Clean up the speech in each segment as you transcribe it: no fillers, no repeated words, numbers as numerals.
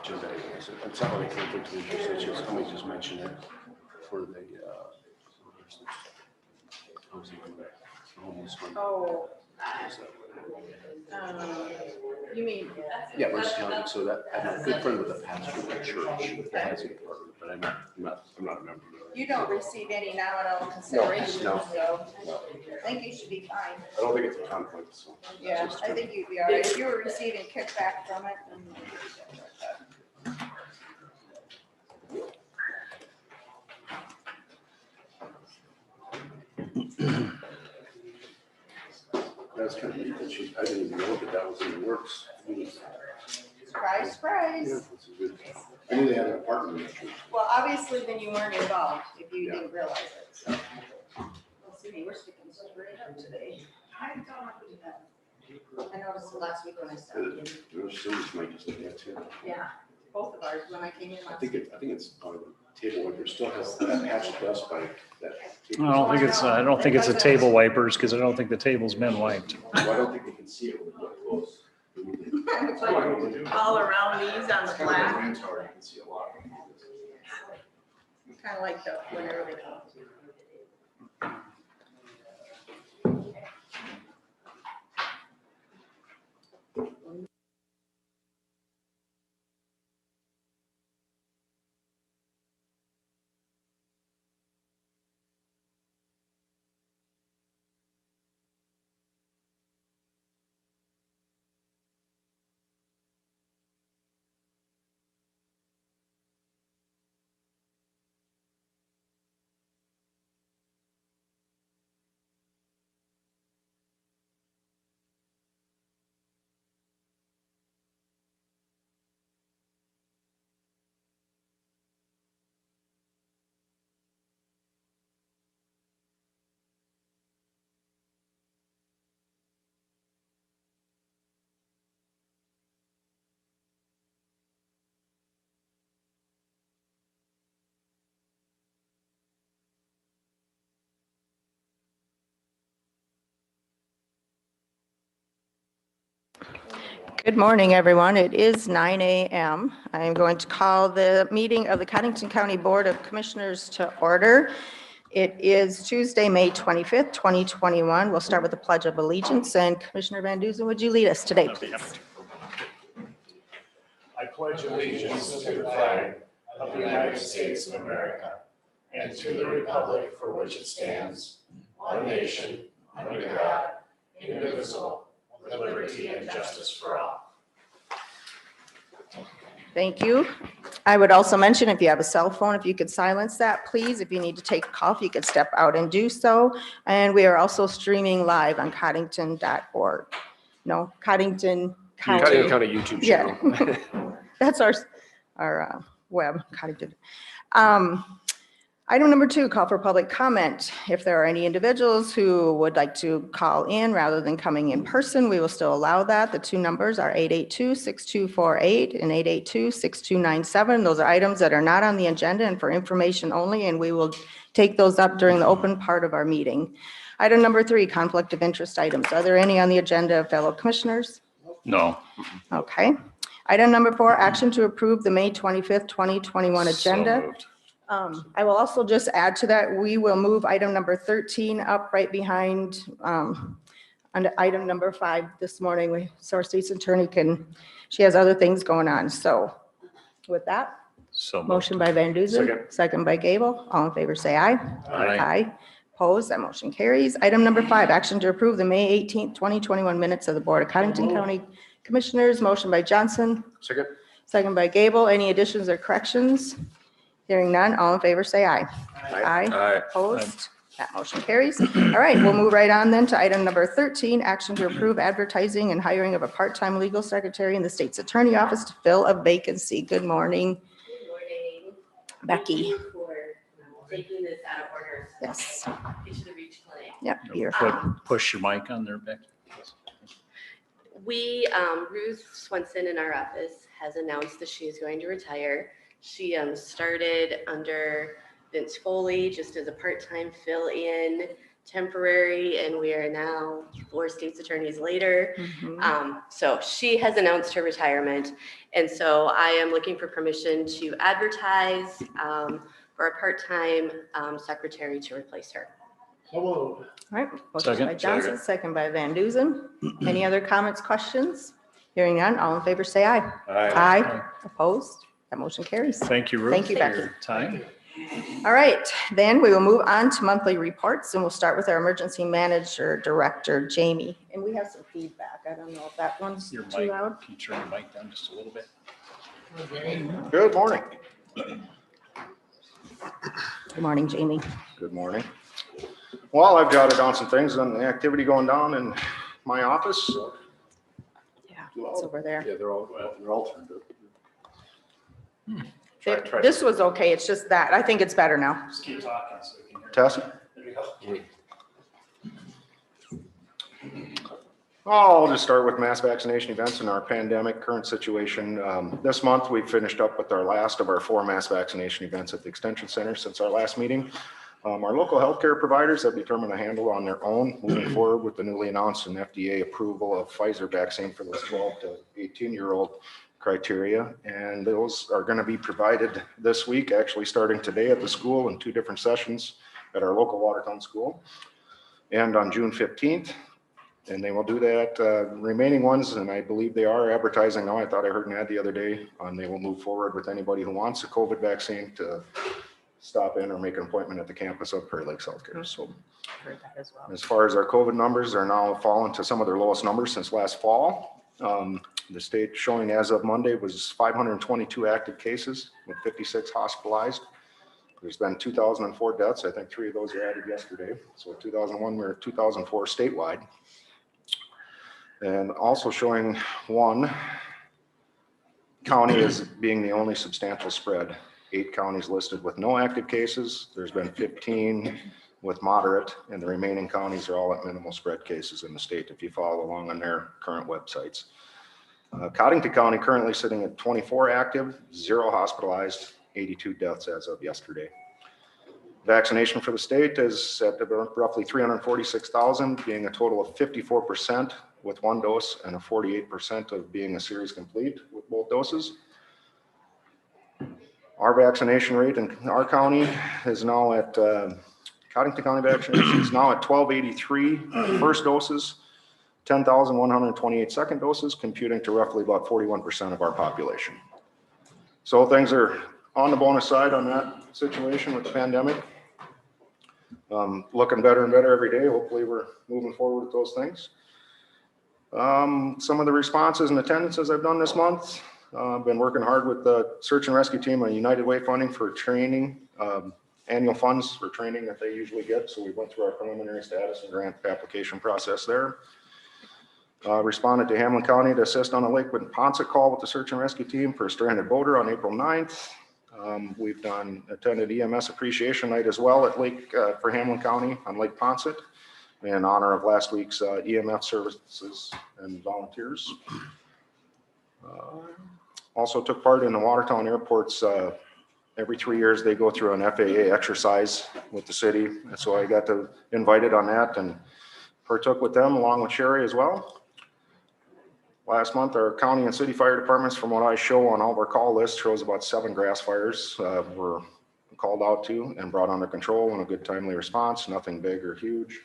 Jdai, it's not like conflict of interest, it's just, somebody just mentioned it for the, homeless one. Oh. You mean? Yeah, Mercy County, so that, I'm a good friend with a pastor of the church that has an apartment, but I'm not a member. You don't receive any nominal consideration, No. so No. I think you should be fine. I don't think it's a conflict, so. Yeah, I think you'd be all right. If you were receiving kickback from it, then. That's kind of neat that I didn't even know that was in the works. Surprise, surprise. Yeah, this is good. I knew they had an apartment in the church. Well, obviously, then you weren't involved if you didn't realize it, so. Let's see, we're sticking straight up today. I noticed it last week when I started. Those students might just do that too. Yeah, both of ours, when I came in I last think week. it's the table wiper still has that patch of dust by that. I don't think it's a table wipers because I don't think the table's been wiped. Well, I don't think they can see it when we get close. All around these on the black, Wind tower, you can see a lot. kind of like the, whenever they come. Good morning, everyone. It is 9 a.m. I am going to call the meeting of the Codington County Board of Commissioners to order. It is Tuesday, May 25th, 2021. We'll start with the Pledge of Allegiance, and Commissioner Van Duzen, would you lead us today, please? I pledge allegiance to the flag of the United States of America and to the republic for which it stands, one nation, under God, indivisible, with liberty and justice for all. Thank you. I would also mention, if you have a cell phone, if you could silence that, please. If you need to take a call, if you could step out and do so. And we are also streaming live on Codington.org. No, Codington County. County YouTube channel. Yeah. That's our web, Codington. Item number 2, call for public comment. If there are any individuals who would like to call in rather than coming in person, we will still allow that. The 2 numbers are 882-6248 and 882-6297. Those are items that are not on the agenda and for information only, and we will take those up during the open part of our meeting. Item number 3, conflict of interest items. Are there any on the agenda, fellow commissioners? No. Okay. Item number 4, action to approve the May 25th, 2021 agenda. So moved. I will also just add to that, we will move item number 13 up right behind under item number 5 this morning. So our state's attorney she has other things going on. So with that, So moved. motion by Van Duzen, second by Gable. All in favor, say aye. Aye. Opposed, that motion carries. Item number 5, action to approve the May 18th, 2021 minutes of the Board of Codington County Commissioners. Motion by Johnson, second by Gable. Any additions or corrections? Hearing none, all in favor say aye. Aye. Opposed? That motion carries. All right, we'll move right on then to item number 13, action to approve advertising and hiring of a part-time legal secretary in the state's attorney office to fill a vacancy. Good morning. Good morning. Becky. Thank you for taking this out of order. Yes. It should have reached clinic. Yep, you're fine. Push your mic on there, Becky. Ruth Swenson in our office has announced that she is going to retire. She started under Vince Foley just as a part-time fill-in. temporary, and we are now 4 state's attorneys later. Mhm. So she has announced her retirement. And so I am looking for permission to advertise for a part-time secretary to replace her. So moved. All right, motion Second. by Johnson, second by Van Duzen. Any other comments, questions? Hearing none, all in favor, say aye. Aye. Opposed? That motion carries. Thank you, Ruth, Thank you, for Becky. your time. All right, then we will move on to monthly reports, and we'll start with our emergency manager director, Jamie. And we have some feedback. I don't know if that one's Your too mic, loud. can you turn your mic down just a little bit? Good morning. Good morning, Jamie. Good morning. Well, I've jotted down some things on the activity going down in my office. Yeah, it's over there. Yeah, they're all turned up. Try- This was okay, it's just that. I think it's better now. Just keep talking so we can hear. Tess? There you go. I'll just start with mass vaccination events and our pandemic current situation. This month, we finished up with our last of our 4 mass vaccination events at the Extension Center since our last meeting. Our local healthcare providers have determined to handle on their own, moving forward with the newly announced and FDA approval of Pfizer vaccine for those 12 to 18-year-old criteria. And those are going to be provided this week, actually starting today at the school in 2 different sessions at our local Watertown school. And on June 15th, and they will do that, remaining ones, and I believe they are advertising now. I thought I heard an ad the other day on they will move forward with anybody who wants a COVID vaccine to stop in or make an appointment at the campus of Prairie Lakes Healthcare. So Heard that as well. as far as our COVID numbers are now fallen to some of their lowest numbers since last fall. The state showing as of Monday was 522 active cases with 56 hospitalized. There's been 2,004 deaths. I think 3 of those were added yesterday. So 2001, we're at 2004 statewide. And also showing 1 county as being the only substantial spread. 8 counties listed with no active cases. There's been 15 with moderate, and the remaining counties are all at minimal spread cases in the state if you follow along on their current websites. Codington County currently sitting at 24 active, 0 hospitalized, 82 deaths as of yesterday. Vaccination for the state is at roughly 346,000, being a total of 54% with 1 dose and a 48% of being a series complete with both doses. Our vaccination rate in our county is now at, Codington County vaccination is now at 1,283 first doses, 10,128 second doses, computing to roughly about 41% of our population. So things are on the bonus side on that situation with the pandemic. Looking better and better every day. Hopefully we're moving forward with those things. Some of the responses and attendances I've done this month. I've been working hard with the search and rescue team on United Way funding for training, annual funds for training that they usually get. So we went through our preliminary status and grant application process there. Responded to Hamlin County to assist on a Lakewood Ponsett call with the search and rescue team for a stranded boater on April 9th. We've attended EMS appreciation night as well at Lake for Hamlin County on Lake Ponsett in honor of last week's EMF services and volunteers. Also took part in the Watertown Airport's every 3 years they go through an FAA exercise with the city. And so I got invited on that and partook with them along with Sherry as well. Last month, our county and city fire departments, from what I show on all of our call lists, shows about 7 grass fires were called out to and brought under control in a good timely response, nothing big or huge.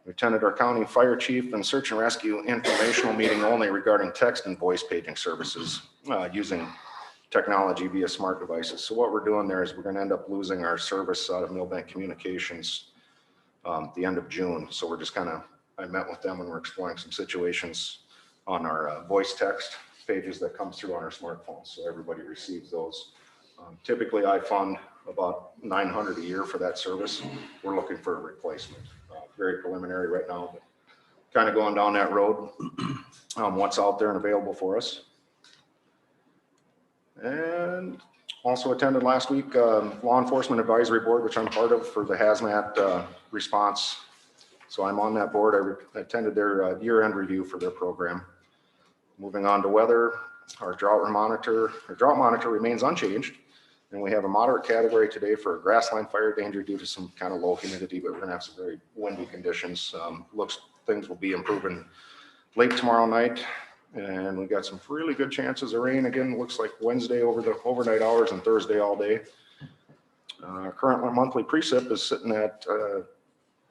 We attended our county fire chief and search and rescue informational meeting only regarding text and voice paging services using technology via smart devices. So what we're doing there is we're going to end up losing our service out of Millbank Communications the end of June. So we're just I met with them and we're exploring some situations on our voice text pages that comes through on our smartphones. So everybody receives those. Typically I fund about $900 a year for that service. We're looking for a replacement. Very preliminary right now, but kind of going down that road, what's out there and available for us. And also attended last week Law Enforcement Advisory Board, which I'm part of for the hazmat response. So I'm on that board. I attended their year-end review for their program. Moving on to weather, our drought monitor remains unchanged And we have a moderate category today for a grassland fire danger due to some kind of low humidity, but we're gonna have some very windy conditions. Looks, things will be improving late tomorrow night. And we got some really good chances of rain again. Looks like Wednesday over the overnight hours and Thursday all day. Current monthly precip is sitting at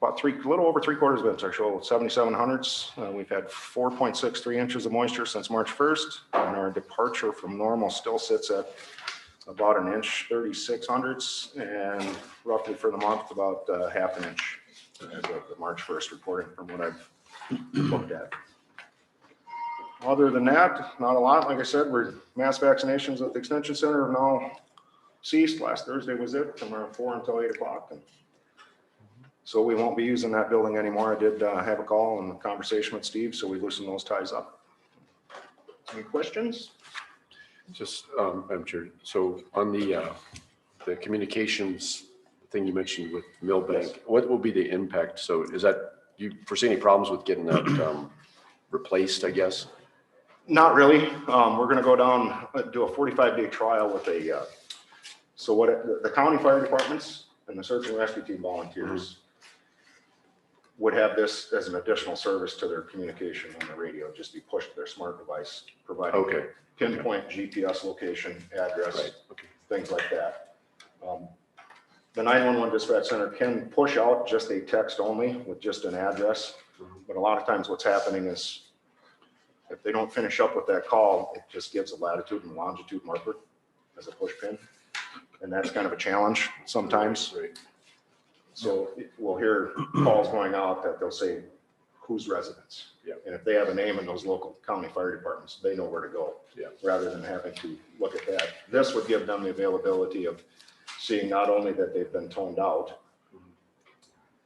about a little over 3/4 of inch, actually 7700s. We've had 4.63 inches of moisture since March 1st, and our departure from normal still sits at about an inch, 3600s, and roughly for the month about half an inch as of the March 1st reporting from what I've looked at. Other than that, not a lot. Like I said, we're mass vaccinations at the Extension Center have now ceased. Last Thursday was it, from around 4 until 8 o'clock. And so we won't be using that building anymore. I did have a call and a conversation with Steve, so we loosened those ties up. Any questions? Just, Madam Chair, so on the communications thing you mentioned with Millbank, what will be the impact? So is that, do you foresee any problems with getting that replaced, I guess? Not really. We're going to go down, do a 45-day trial with a, so what the county fire departments and the search and rescue team volunteers would have this as an additional service to their communication on the radio, just be pushed to their smart device, providing pinpoint GPS location, address, things like that. The 911 dispatch center can push out just a text only with just an address, but a lot of times what's happening is if they don't finish up with that call, it just gives a latitude and longitude marker as a push pin. And that's kind of a challenge sometimes. So we'll hear calls going out that they'll say, whose residence? Yeah. And if they have a name in those local county fire departments, they know where to go. Yeah. Rather than having to look at that. This would give them the availability of seeing not only that they've been toned out,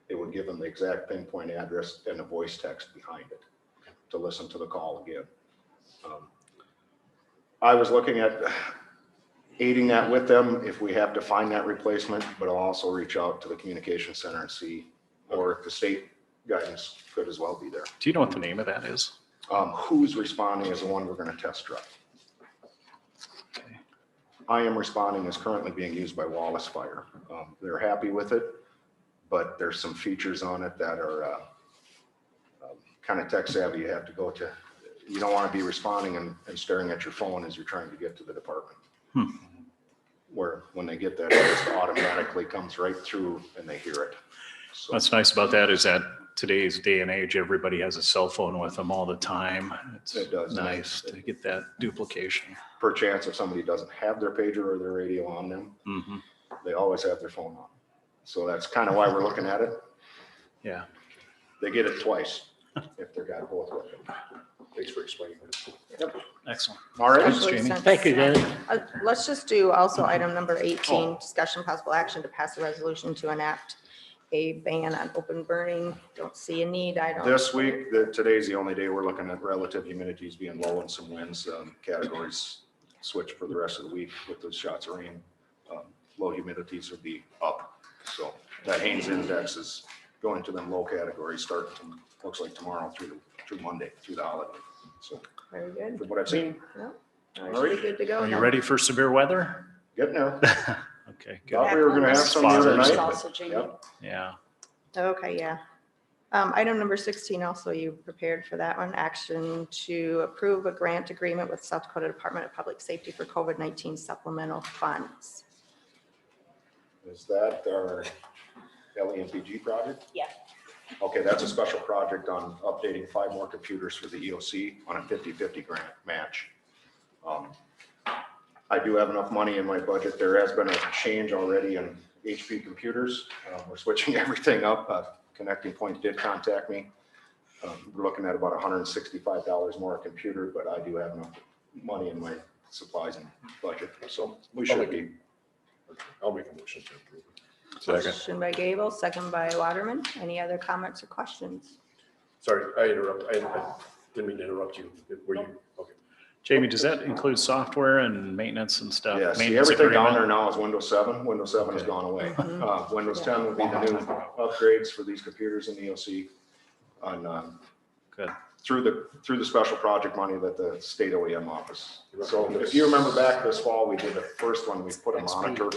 it would give them the exact pinpoint address and a voice text behind it to listen to the call again. I was looking at aiding that with them if we have to find that replacement, but I'll also reach out to the communication center and see, or if the state guidance could as well be there. Do you know what the name of that is? Who's responding is the one we're going to test drive. Okay. I am responding is currently being used by Wallace Fire. They're happy with it, but there's some features on it that are kind of tech savvy. You have to go to, you don't want to be responding and staring at your phone as you're trying to get to the department. Where when they get that, it just automatically comes right through and they hear it. So What's nice about that is that today's day and age, everybody has a cell phone with them all the time. It does. It's nice to get that duplication. per chance if somebody doesn't have their pager or their radio on them, they always have their phone on. So that's kind of why we're looking at it. Yeah. They get it twice if they're got both working. Thanks for explaining that. Excellent. All right. Thanks, Actually, Jamie. since- Thank you, Danny. Let's just do also item number 18, discussion possible action to pass a resolution to enact a ban on open burning. Don't see a need. I don't. This week, today's the only day we're looking at relative humidities being low and some winds. Categories switch for the rest of the week with those shots of rain. Low humidities will be up. So that Haynes index is going to them low categories starting, looks like tomorrow through Monday, through the holiday. So Very good. from what I've seen, No, I should be good to go. Are you then. ready for severe weather? getting there. Okay, Thought good. we were gonna have some the other Spotters. night. Also, Jamie. Yep. Yeah. Okay, yeah. Item number 16, also you prepared for that one. Action to approve a grant agreement with South Dakota Department of Public Safety for COVID-19 supplemental funds. Is that our LEMPG project? Yeah. Okay, that's a special project on updating 5 more computers for the EOC on a 50/50 grant match. I do have enough money in my budget. There has been a change already in HP computers. We're switching everything up. Connecting Point did contact me. We're looking at about $165 more a computer, but I do have enough money in my supplies and budget, so we should be. I'll make a motion to approve. Motion by Gable, second by Waterman. Any other comments or questions? Sorry, I didn't mean to interrupt you. Were you, okay. Jamie, does that include software and maintenance and stuff? Yeah, see, Maintenance everything down agreement? there now is Windows 7. Windows 7 has gone away. Windows 10 would be the new upgrades for these computers in the EOC. On Good. through the special project money that the state OEM office. So if you remember back this fall, we did the first one, we put a monitor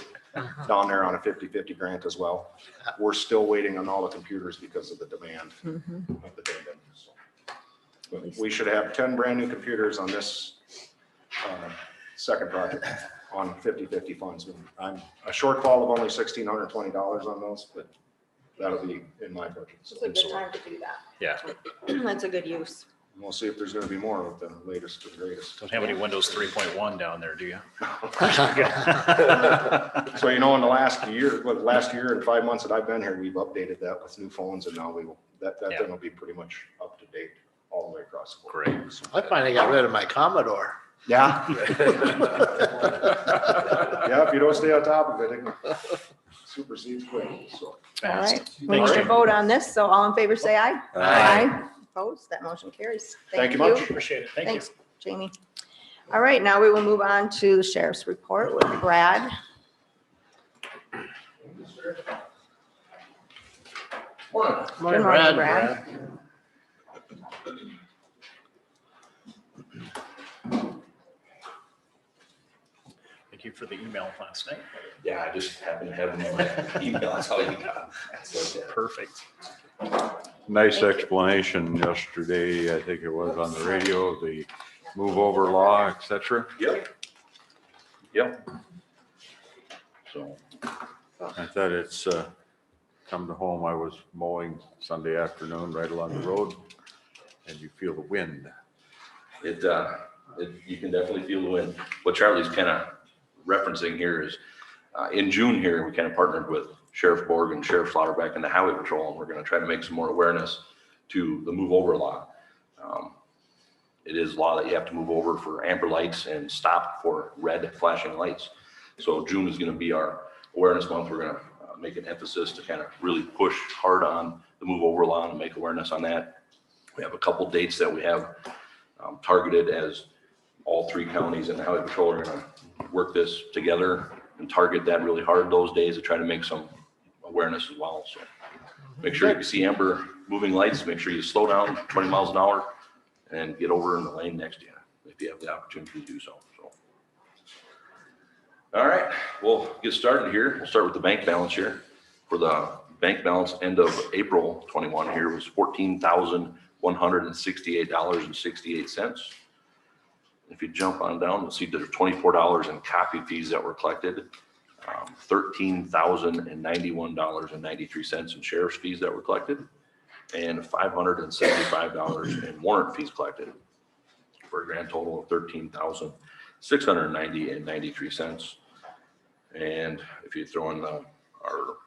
down there on a 50/50 grant as well. We're still waiting on all the computers because of the demand of the data. So, but we should have 10 brand new computers on this second project on 50/50 funds. I'm a shortfall of only $1,620 on those, but that'll be in my budget. So It's a good time to do that. Yeah. That's a good use. we'll see if there's gonna be more with the latest and greatest. Don't have any Windows 3.1 down there, do you? So, you know, in the last year and 5 months that I've been here, we've updated that with new phones, and now that thing will be pretty much up to date all the way across the board. Great. So, I finally got rid of my Commodore. yeah. Yeah, if you don't stay on top of it, it supersedes quick, so. All right, Fast. we need to vote on this, so all in favor, say aye. Aye. Opposed, that motion carries. Thank you much. Appreciate it. Thank you. Thanks, Jamie. All right, now we will move on to the sheriff's report with Brad. Morning, Good morning, Brad. Thank you for the email last night. Yeah, I just happened to have them in my email. That's all you got. Perfect. Nice explanation yesterday, I think it was on the radio, the move over law, et cetera. Yep. Yep. So I thought it's come to home. I was mowing Sunday afternoon right along the road and you feel the wind. You can definitely feel the wind. What Charlie's kind of referencing here is in June here, we kind of partnered with Sheriff Borg and Sheriff Slaughterback and the Highway Patrol, and we're going to try to make some more awareness to the move over law. It is law that you have to move over for amber lights and stop for red flashing lights. So June is going to be our awareness month. We're going to make an emphasis to kind of really push hard on the move over law and make awareness on that. We have a couple dates that we have targeted as all three counties and the Highway Patrol are going to work this together and target that really hard those days to try to make some awareness as well. So make sure you see amber moving lights, make sure you slow down 20 miles an hour and get over in the lane next to you if you have the opportunity to do so. All right, we'll get started here. We'll start with the bank balance here. For the bank balance end of April 21 here was $14,168.68. If you jump on down, you'll see there's $24 in copy fees that were collected, $13,091.93 in sheriff's fees that were collected, and $575 in warrant fees collected, for a grand total of $13,690.93. And if you throw in our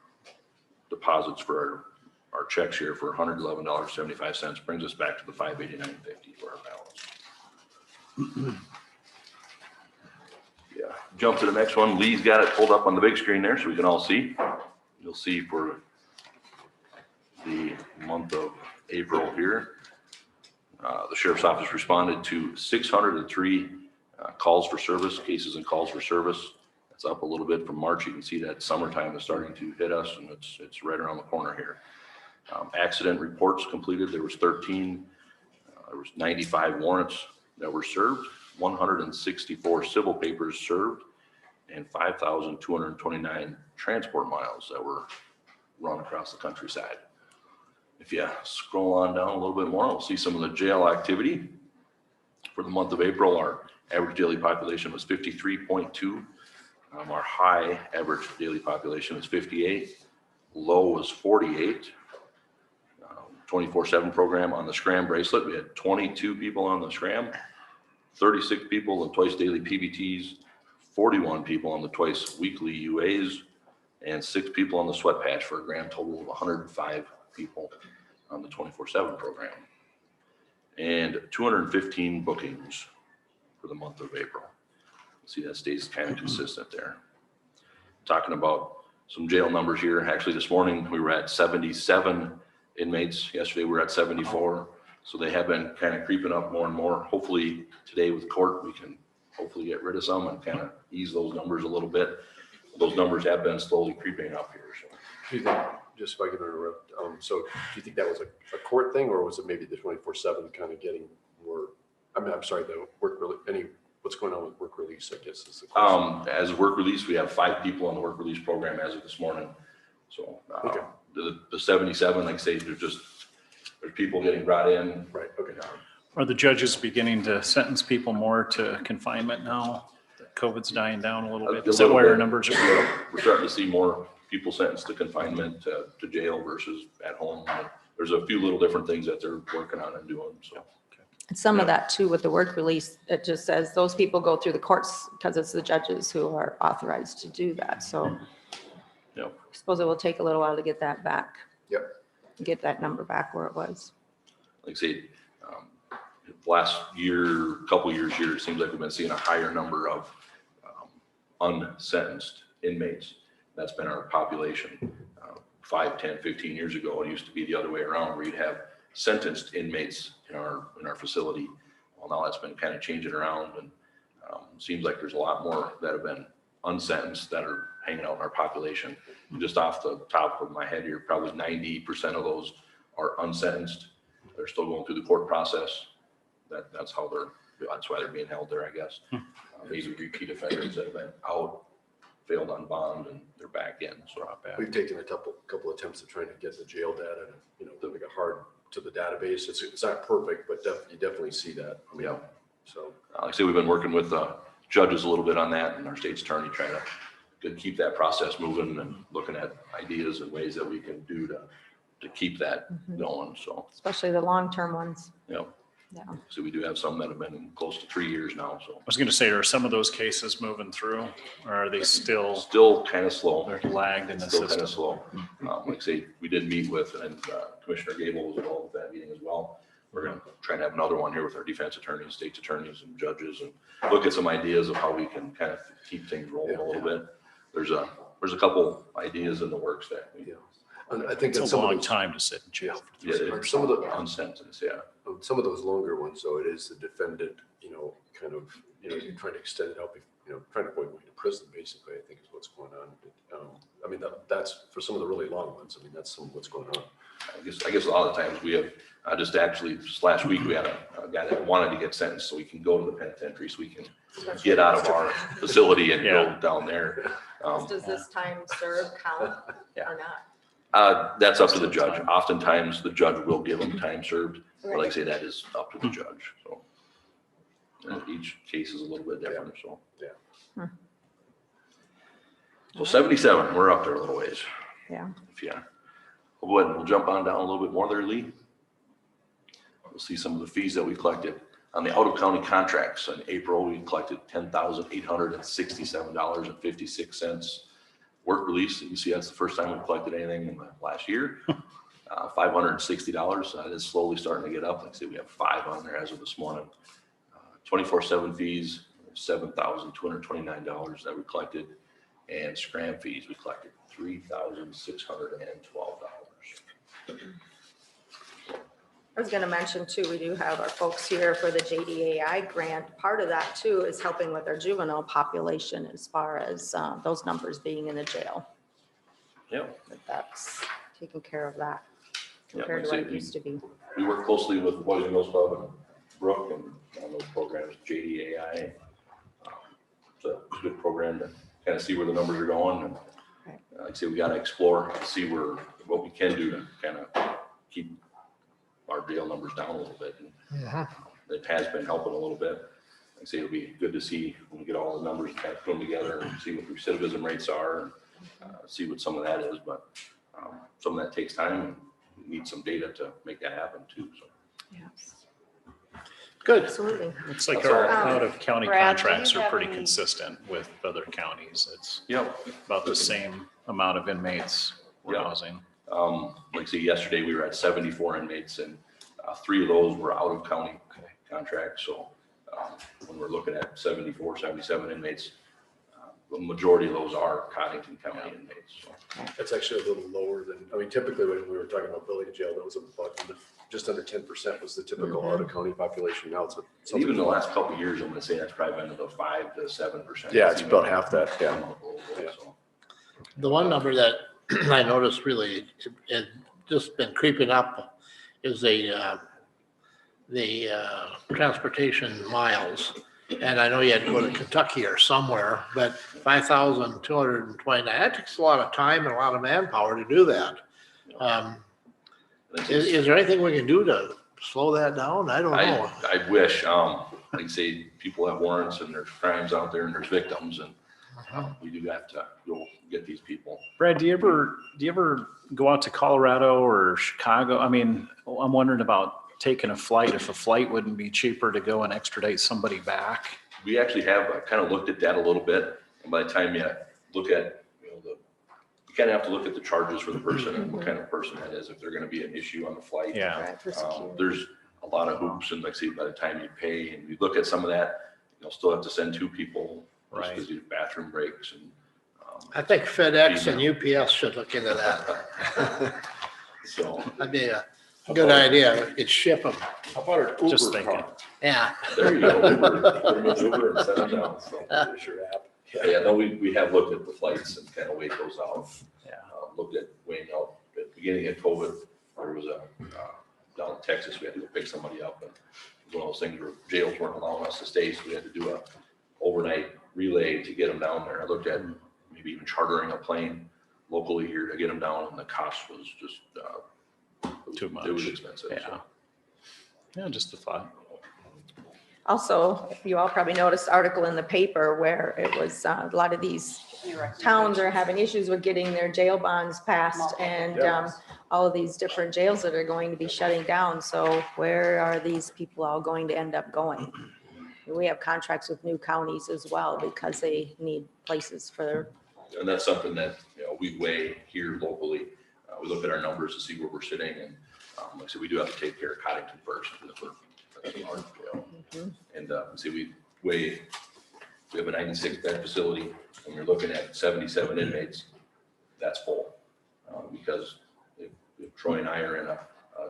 deposits for our checks here for $111.75, brings us back to the $589.50 for our balance. Yeah, jump to the next one. Lee's got it pulled up on the big screen there so we can all see. You'll see for the month of April here, the sheriff's office responded to 603 calls for service, cases and calls for service. That's up a little bit from March. You can see that summertime is starting to hit us, and it's right around the corner here. Accident reports completed. There was 13. There was 95 warrants that were served, 164 civil papers served, and 5,229 transport miles that were run across the countryside. If you scroll on down a little bit more, we'll see some of the jail activity. For the month of April, our average daily population was 53.2. Our high average daily population was 58. Low was 48. 24/7 program on the Scram bracelet. We had 22 people on the Scram, 36 people in twice daily PBTs, 41 people on the twice weekly UAs, and 6 people on the sweat patch for a grand total of 105 people on the 24/7 program. And 215 bookings for the month of April. See, that stays kind of consistent there. Talking about some jail numbers here. Actually, this morning we were at 77 inmates. Yesterday we were at 74. So they have been kind of creeping up more and more. Hopefully today with court, we can hopefully get rid of some and kind of ease those numbers a little bit. Those numbers have been slowly creeping up here. So. just if I could interrupt, so do you think that was a court thing, or was it maybe the 24/7 kind of getting more, I'm sorry, the what's going on with work release, I guess is the question. As work release, we have 5 people on the work release program as of this morning. So Okay. the 77, like I say, there's people getting brought in. Right, okay. Are the judges beginning to sentence people more to confinement now? that COVID's dying down a little bit. Is that why our numbers are? We're starting to see more people sentenced to confinement to jail versus at home. There's a few little different things that they're working on and doing, so. And some of that too with the work release, it just says those people go through the courts because it's the judges who are authorized to do that. So Yep. I suppose it will take a little while to get that back. Yep. Get that number back where it was. Like I say, last year, couple years here, it seems like we've been seeing a higher number of unsentenced inmates. That's been our population. 5, 10, 15 years ago, it used to be the other way around, where you'd have sentenced inmates in our facility. Well, now that's been kind of changing around, and seems like there's a lot more that have been unsentenced that are hanging out in our population. Just off the top of my head here, probably 90% of those are unsentenced. They're still going through the court process. That's why they're being held there, I guess. Maybe repeat offenders that have been out, failed on bond, and they're back in, so not bad. We've taken a couple attempts at trying to get the jail data, to make it hard to the database. It's not perfect, but you definitely see that. Yeah. So. Like I say, we've been working with judges a little bit on that, and our state's attorney trying to keep that process moving and looking at ideas and ways that we can do to keep that going, so. Especially the long-term ones. Yeah. Yeah. So we do have some that have been in close to 3 years now, so. I was going to say, are some of those cases moving through, or are they still Kind of slow. they're lagged in the Still kind system? of slow. Like I say, we did meet with, and Commissioner Gable was involved with that meeting as well. We're going to try and have another one here with our defense attorneys, state's attorneys, and judges, and look at some ideas of how we can kind of keep things rolling a little bit. There's a couple ideas in the works that we. Yeah. And I think It's that's a long time to sit in jail. Yeah, some of the unsentenced, yeah. some of those longer ones, though, it is the defendant, kind of, you're trying to extend it out, trying to avoid going to prison, basically, I think is what's going on. I mean, that's for some of the really long ones. I mean, that's some of what's going on. I guess a lot of the times we have, just last week, we had a guy that wanted to get sentenced so we can go to the penitentiary, so we can get out of our facility and go down there. Does this time serve count or not? That's up to the judge. Oftentimes, the judge will give them time served, but like I say, that is up to the judge, so. And each case is a little bit different, so. Yeah. So 77, we're up there a little ways. Yeah. We'll go ahead and we'll jump on down a little bit more there, Lee. We'll see some of the fees that we collected on the out-of-county contracts. In April, we collected $10,867.56. Work release, you can see that's the first time we've collected anything in the last year. $560, that is slowly starting to get up. Like I said, we have 5 on there as of this morning. 24/7 fees, $7,229 that we collected. And scram fees, we collected $3,612. I was going to mention too, we do have our folks here for the Jdai grant. Part of that too is helping with our juvenile population as far as those numbers being in the jail. Yeah. That's taking care of that Yeah, compared to like I what it say, used to be. We work closely with the Boys and Girls Club and Brooke and on those programs, Jdai. It's a good program to kind of see where the numbers are going. And like I say, we got to explore, see what we can do to kind of keep our jail numbers down a little bit. And it has been helping a little bit. Like I say, it'll be good to see when we get all the numbers kind of put them together and see what the recidivism rates are and see what some of that is. But some of that takes time and we need some data to make that happen too. So. Yes. Good. Absolutely. Looks like That's our all. out-of-county Brad, do you contracts are have pretty any- consistent with other counties. It's Yep. about the same amount of inmates we're Yeah. housing. Like I say, yesterday we were at 74 inmates and 3 of those were out of county contracts. So when we're looking at 74, 77 inmates, the majority of those are Codington County inmates. So. That's actually a little lower than, typically when we were talking about building a jail, that was about just under 10% was the typical out-of-county population. Now it's And even the last couple of years, I'm going to say that's probably been about 5 to 7%. Yeah, it's about half that, yeah. So, The one number that I noticed really it just been creeping up is the transportation miles. And I know you had to go to Kentucky or somewhere, but 5,229, that takes a lot of time and a lot of manpower to do that. Is there anything we can do to slow that down? I don't know. I wish, like I say, people have warrants and there's crimes out there and there's victims and we do have to go get these people. Brad, do you ever go out to Colorado or Chicago? I mean, I'm wondering about taking a flight, if a flight wouldn't be cheaper to go and extradite somebody back. We actually have kind of looked at that a little bit. And by the time you look at, you kind of have to look at the charges for the person and what kind of person that is, if they're going to be an issue on the flight. Yeah. Right, for security. There's a lot of hoops and like I say, by the time you pay and you look at some of that, you'll still have to send 2 people just because you have bathroom breaks and. I think FedEx and UPS should look into that. So. That'd be a good idea. We could ship them. How about an Just Uber thinking. car? Yeah. There you go. Uber and send them down. So. Yeah, no, we have looked at the flights and kind of weighed those out. Yeah. Looked at weighing out at the beginning of COVID, there was down in Texas, we had to go pick somebody up. And it was one of those things where jails weren't allowing us to stay, so we had to do a overnight relay to get them down there. I looked at maybe even chartering a plane locally here to get them down, and the cost was just Too much. It was expensive. Yeah. So. Yeah, just a thought. Also, you all probably noticed article in the paper where it was a lot of these towns are having issues with getting their jail bonds passed and all of these different jails that are going to be shutting down. So where are these people all going to end up going? We have contracts with new counties as well because they need places for their. And that's something that, we weigh here locally. We look at our numbers to see where we're sitting, and like I said, we do have to take care of Codington first. That's our jail. And see, we have a 96 bed facility, and we're looking at 77 inmates. That's full because if Troy and I are in a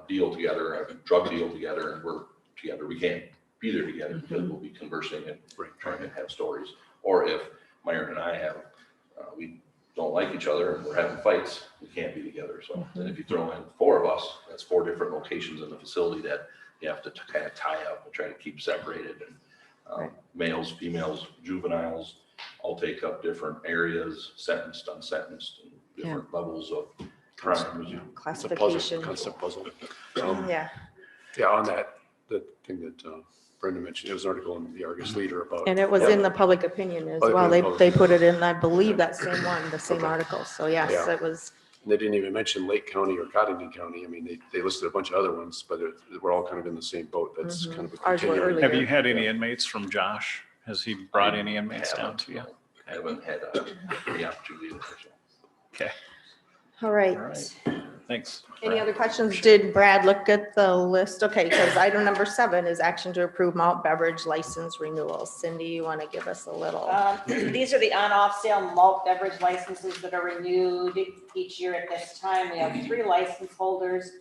deal together, a drug deal together, and we're together, we can't be there together because we'll be conversing and trying to have stories. Or if Myron and I have, we don't like each other and we're having fights, we can't be together. So then if you throw in 4 of us, that's 4 different locations in the facility that you have to kind of tie up and try to keep separated. And males, females, juveniles all take up different areas, sentenced, unsentenced, and different levels of crime. Classification. Constant puzzle. Yeah. Yeah, on that, the thing that Brenda mentioned, it was an article in the Argus Leader about. And it was in the public opinion as Public well. opinion. They put it in, I believe, that same one, the same article. So yes, Yeah. it was. They didn't even mention Lake County or Codington County. I mean, they listed a bunch of other ones, but we're all kind of in the same boat. That's kind of a Ours were continuing. earlier. Have you had any inmates from Josh? Has he brought any inmates down to you? I haven't had the opportunity to. So. Okay, All right. all right. Thanks. Any other questions? Did Brad look at the list? Okay, because item number 7 is action to approve malt beverage license renewals. Cindy, you want to give us a little? These are the on-off sale malt beverage licenses that are renewed each year at this time. We have 3 license holders.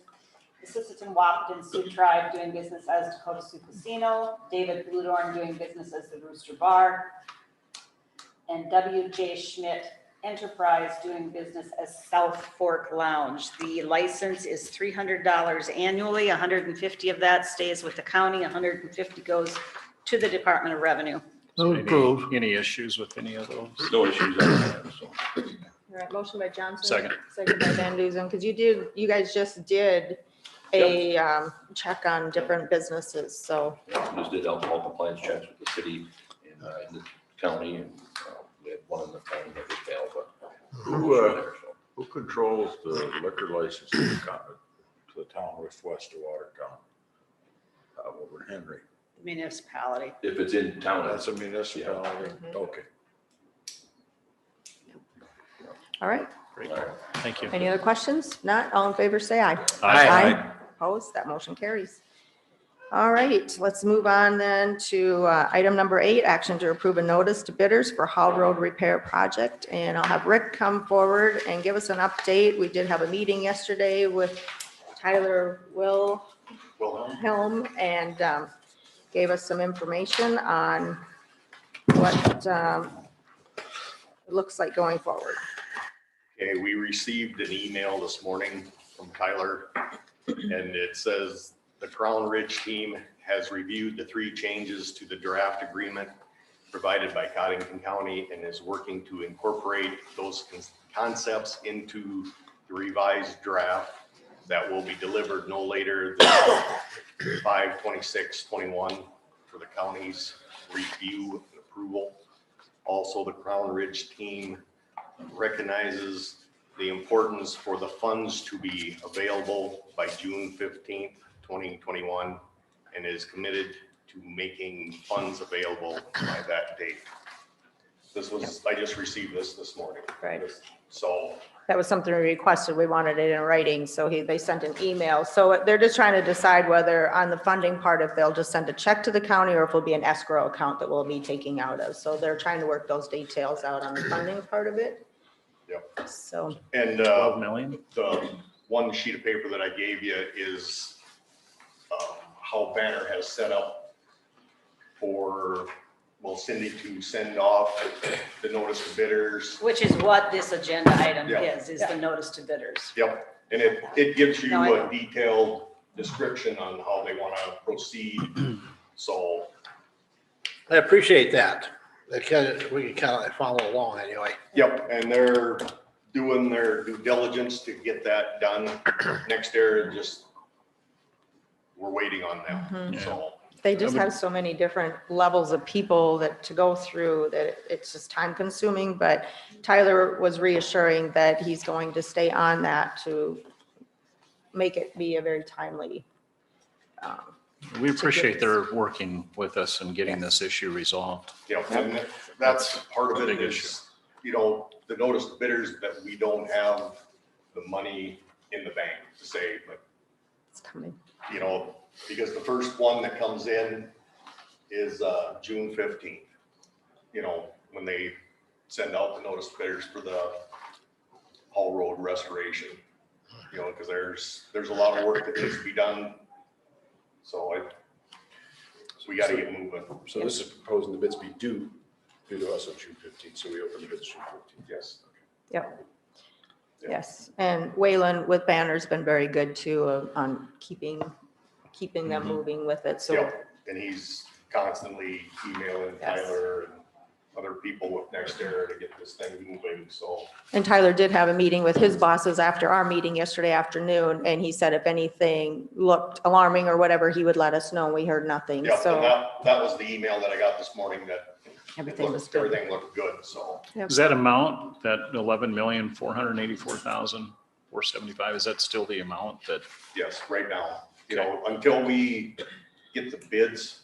Assistant Wapaton Sioux Tribe doing business as Dakota Sioux Casino, David Bludorn doing business as the Rooster Bar, and W.J. Schmidt Enterprise doing business as South Fork Lounge. The license is $300 annually. 150 of that stays with the county. 150 goes to the Department of Revenue. Any issues with any of those? No issues on that. So. All right, motion by Johnson. Second. Second by Van Duzen, because you guys just did a check on different businesses, so. Yeah, we just did alcohol compliance checks with the city and in the county, and we had one in the county that was failed, but. Who controls the liquor license to the town west of Watertown? Over in Henry. Municipality. If it's in town, That's a municipality. Okay. All right, Great. Thank you. any other questions? Not, all in favor, say aye. Aye. Opposed, that motion carries. All right, let's move on then to item number 8, action to approve a notice to bidders for Hall Road Repair Project. And I'll have Rick come forward and give us an update. We did have a meeting yesterday with Tyler Wilhelm and gave us some information on what it looks like going forward. Okay, we received an email this morning from Tyler, and it says the Crown Ridge team has reviewed the 3 changes to the draft agreement provided by Codington County and is working to incorporate those concepts into the revised draft that will be delivered no later than 5/26/21 for the county's review and approval. Also, the Crown Ridge team recognizes the importance for the funds to be available by June 15th, 2021, and is committed to making funds available by that date. I just received this morning. Right. So, That was something we requested. We wanted it in writing, so they sent an email. So they're just trying to decide whether on the funding part, if they'll just send a check to the county or if it'll be an escrow account that we'll be taking out of. So they're trying to work those details out on the funding part of it. Yep. So, and 12 million? the one sheet of paper that I gave you is how Banner has set up for, well, Cindy to send off the notice to bidders. Which is what this agenda item Yeah. is the notice to bidders. Yep, and it gives you No, I- a detailed description on how they want to proceed. So, I appreciate that. We can kind of follow along anyway. yep, and they're doing their due diligence to get that done. Next year, just, we're waiting on them, so. they just have so many different levels of people to go through that it's just time consuming, but Tyler was reassuring that he's going to stay on that to make it be a very timely. We appreciate their working with us and getting this issue resolved. Yeah, and that's part of it Big is, the notice to bidders that we don't have the money in the bank to say, but, It's coming. because the first one that comes in is June 15th. When they send out the notice to bidders for the Hall Road restoration. Because there's a lot of work that needs to be done. So we got to get moving. So this is proposing the bids be due to us on June 15th, so we open the bids June 15th. Yes. Yep. Yeah. Yes, and Waylon with Banner's been very good too on keeping them moving with it, so. Yep, and he's constantly emailing Yes. Tyler and other people with Nextera to get this thing moving, so. And Tyler did have a meeting with his bosses after our meeting yesterday afternoon, and he said if anything looked alarming or whatever, he would let us know. We heard nothing, Yep, and so that was the email that I got this morning that everything was good. everything looked good, so. Is that amount, that 11,484,475, is that still the amount that, Yes, right now, until we get the bids,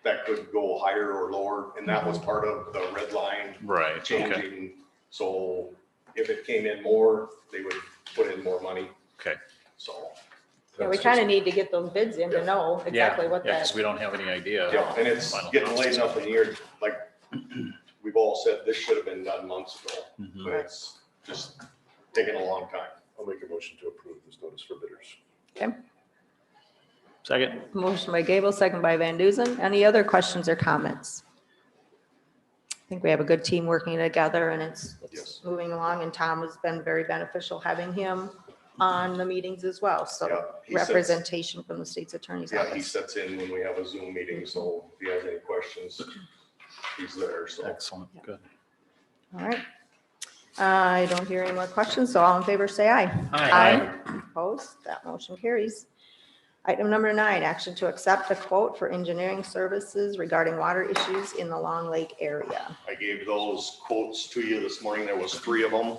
that could go higher or lower, and that was part of the red line right, okay, changing. So if it came in more, they would put in more money, okay. so. Yeah, we kind of need to get those bids in to know exactly what Yeah, that. because we don't have any idea. Yeah, and it's Final getting cost late is. enough in the year, like, we've all said this should have been done months ago, Mhm. but it's just taking a long time. I'll make a motion to approve this notice for bidders. Okay. Second, Motion by Gable, second by Van Duzen. Any other questions or comments? I think we have a good team working together and it's Yes. moving along, and Tom has been very beneficial having him on the meetings as well. Yeah, So he sits- representation from the state's attorney's Yeah, he office. sets in when we have a Zoom meeting, so if he has any questions, he's there, so. excellent, good. All right. I don't hear any more questions, so all in favor, say aye. Aye. Opposed? That motion carries. Item number 9, action to accept a quote for engineering services regarding water issues in the Long Lake area. I gave those quotes to you this morning. There was 3 of them.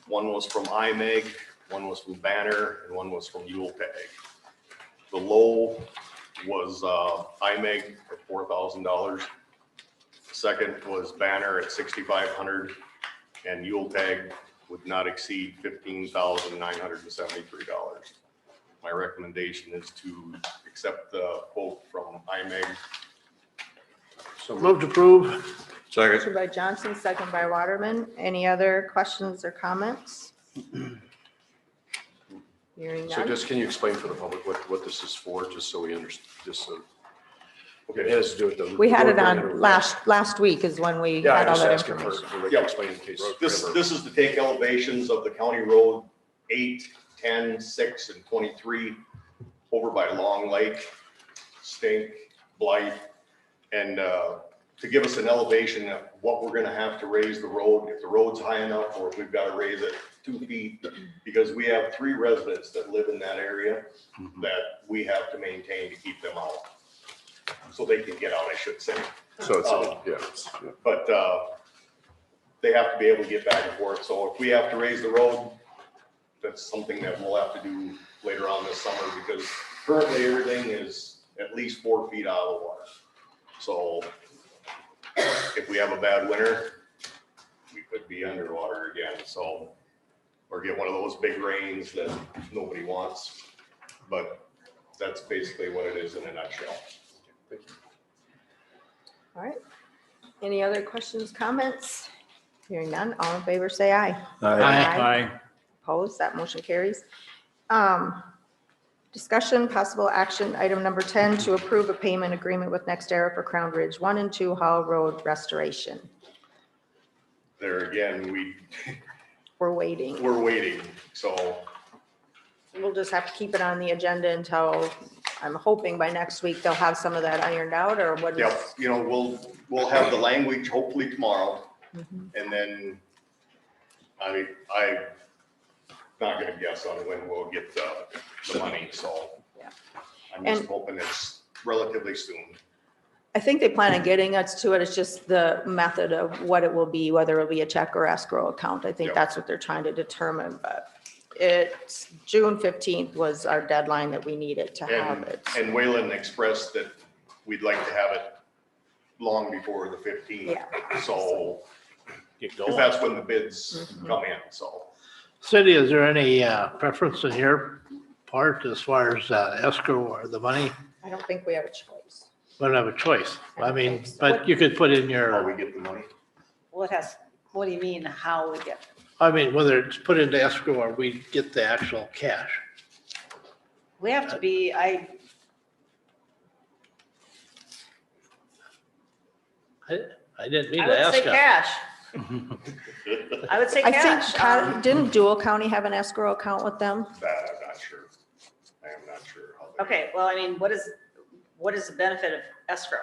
One was from IMEG, one was from Banner, and one was from Yule Tag. The low was IMEG at $4,000. Second was Banner at $6,500, and Yule Tag would not exceed $15,973. My recommendation is to accept the quote from IMEG. So Move to approve. Second. Motion by Johnson, second by Waterman. Any other questions or comments? Hearing So none. just, can you explain for the public what this is for, just so we understand, just so Okay, it has to do with the. We had it road on permit or- last week is when we Yeah, had I all was that asking for, information. like, Yeah. explain in case. This whatever. is to take elevations of the county road 8, 10, 6, and 23 over by Long Lake, Stink, Blythe, and to give us an elevation of what we're gonna have to raise the road, if the road's high enough, or if we've gotta raise it 2 feet, because we have 3 residents that live in that area that we have to maintain to keep them out. So they can get out, I should say. So it's, yeah. But they have to be able to get back and forth. So if we have to raise the road, that's something that we'll have to do later on this summer, because currently everything is at least 4 feet out of the water. So if we have a bad winter, we could be underwater again, so, or get one of those big rains that nobody wants. But that's basically what it is in a nutshell. All right. Any other questions, comments? Hearing none, all in favor, say aye. Aye. Opposed, that motion carries. Discussion, possible action, item number 10, to approve a payment agreement with NextEra for Crown Ridge 1 and 2 Hall Road restoration. There again, We're waiting. we're waiting, so We'll just have to keep it on the agenda until, I'm hoping by next week, they'll have some of that ironed out, or what is? yeah, you know, we'll have the language hopefully tomorrow, Mhm. and then I'm not gonna guess on when we'll get the money, so. Yeah. I'm just And- hoping it's relatively soon. I think they plan on getting us to it. It's just the method of what it will be, whether it'll be a check or escrow account. I think Yep. that's what they're trying to determine, but it's June 15th was our deadline that we needed to have it. And Wayland expressed that we'd like to have it long before the 15th. Yeah. So, Get 'cause going. that's when the bids Mhm. come in, so. Cindy, is there any preference in your part as far as escrow or the money? I don't think we have a choice. We don't have a choice. I mean, think so. but you could put in How your, we get the money? What do you mean, how we get? I mean, whether it's put into escrow or we get the actual cash. We have to be, I didn't mean to would ask. say cash. I would say I think, cash. didn't Dual County have an escrow account with them? That I'm not sure. I am not sure. How they- Okay, well, I mean, what is the benefit of escrow?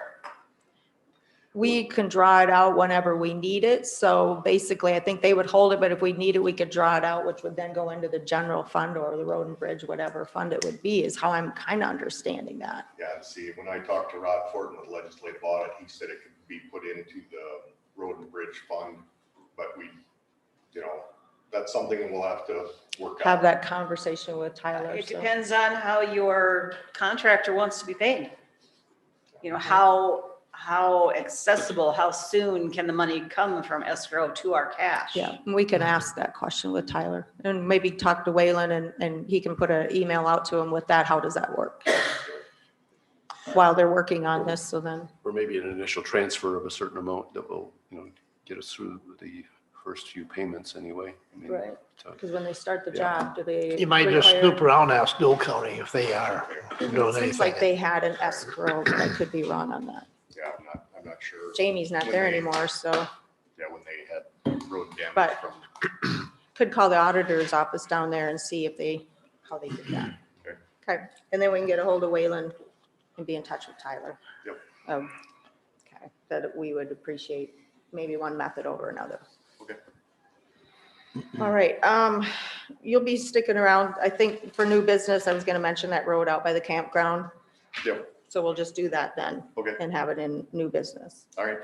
We can draw it out whenever we need it. So basically, I think they would hold it, but if we need it, we could draw it out, which would then go into the general fund or the road and bridge, whatever fund it would be, is how I'm kind of understanding that. Yeah, and see, when I talked to Rod Fortin with legislative audit, he said it could be put into the road and bridge fund, but we, you know, that's something we'll have to work out. Have that conversation with Tyler. It so. depends on how your contractor wants to be paid. You know, how accessible, how soon can the money come from escrow to our cash? Yeah, we can ask that question with Tyler and maybe talk to Waylon and he can put an email out to him with that. How does that work? While they're working on this, so then, Or maybe an initial transfer of a certain amount that will, get us through the first few payments anyway. I mean, right, because when they start the Yeah. job, do they? You might just require- snoop around, ask Dual County if they are doing It seems like anything. they had an escrow, but I could be wrong on that. Yeah, I'm not sure. Jamie's not there anymore, so Yeah, when they had road damage But- from. could call the auditor's office down there and see if how they did that. Okay. Okay, and then we can get a hold of Waylon and be in touch with Tyler. Yep. Okay, that we would appreciate maybe one method over another. Okay. All right, you'll be sticking around, I think, for new business. I was gonna mention that road out by the campground. Yep, So we'll just do that then okay, and have it in new business. all right.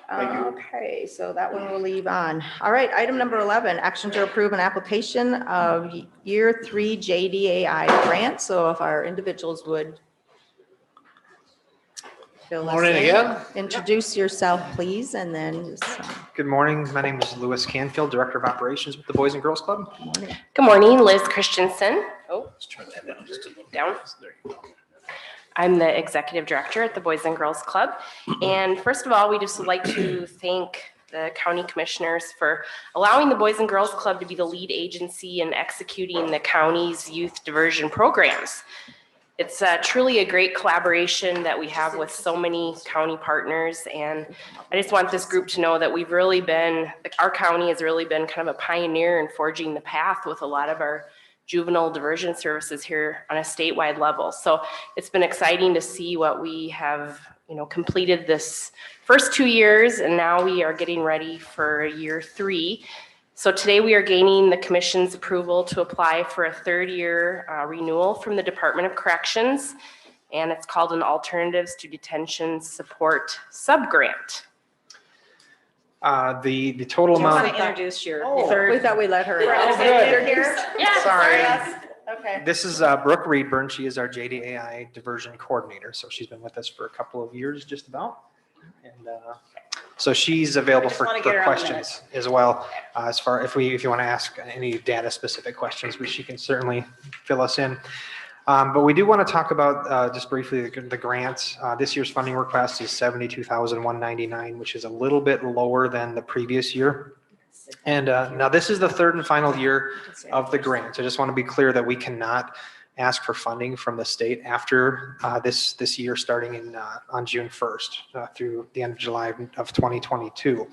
Thank you. Okay, so that one we'll leave on. All right, item number 11, action to approve an application of year 3 JDAI grant. So if our individuals would fill us Morning in. again. Introduce yourself, please, and then Good morning. My name is Louis Canfield, Director of Operations with the Boys and Girls Club. morning. Good morning, Liz Christensen. Oh, Let's turn that down just a little. down. There you go. I'm the Executive Director at the Boys and Girls Club. And first of all, we just would like to thank the county commissioners for allowing the Boys and Girls Club to be the lead agency in executing the county's youth diversion programs. It's truly a great collaboration that we have with so many county partners. And I just want this group to know that we've really been, our county has really been kind of a pioneer in forging the path with a lot of our juvenile diversion services here on a statewide level. So it's been exciting to see what we have, completed this first 2 years, and now we are getting ready for year 3. So today we are gaining the commission's approval to apply for a 3rd-year renewal from the Department of Corrections, and it's called an Alternatives to Detention Support Subgrant. The total Do you want amount, to introduce your We third? thought we let her. Oh, good. Yeah, Sorry. Okay. This is Brooke Reedburn. She is our Jdai diversion coordinator. So she's been with us for a couple of years, just about. And so she's available just for wanna get her on the questions as well. As far if you want to ask any data specific questions, she can certainly fill us in. But we do want to talk about just briefly the grants. This year's funding request is $72,199, which is a little bit lower than the previous year. And now this is the 3rd and final year of the grant. I just want to be clear that we cannot ask for funding from the state after this year, starting on June 1st through the end of July of 2022.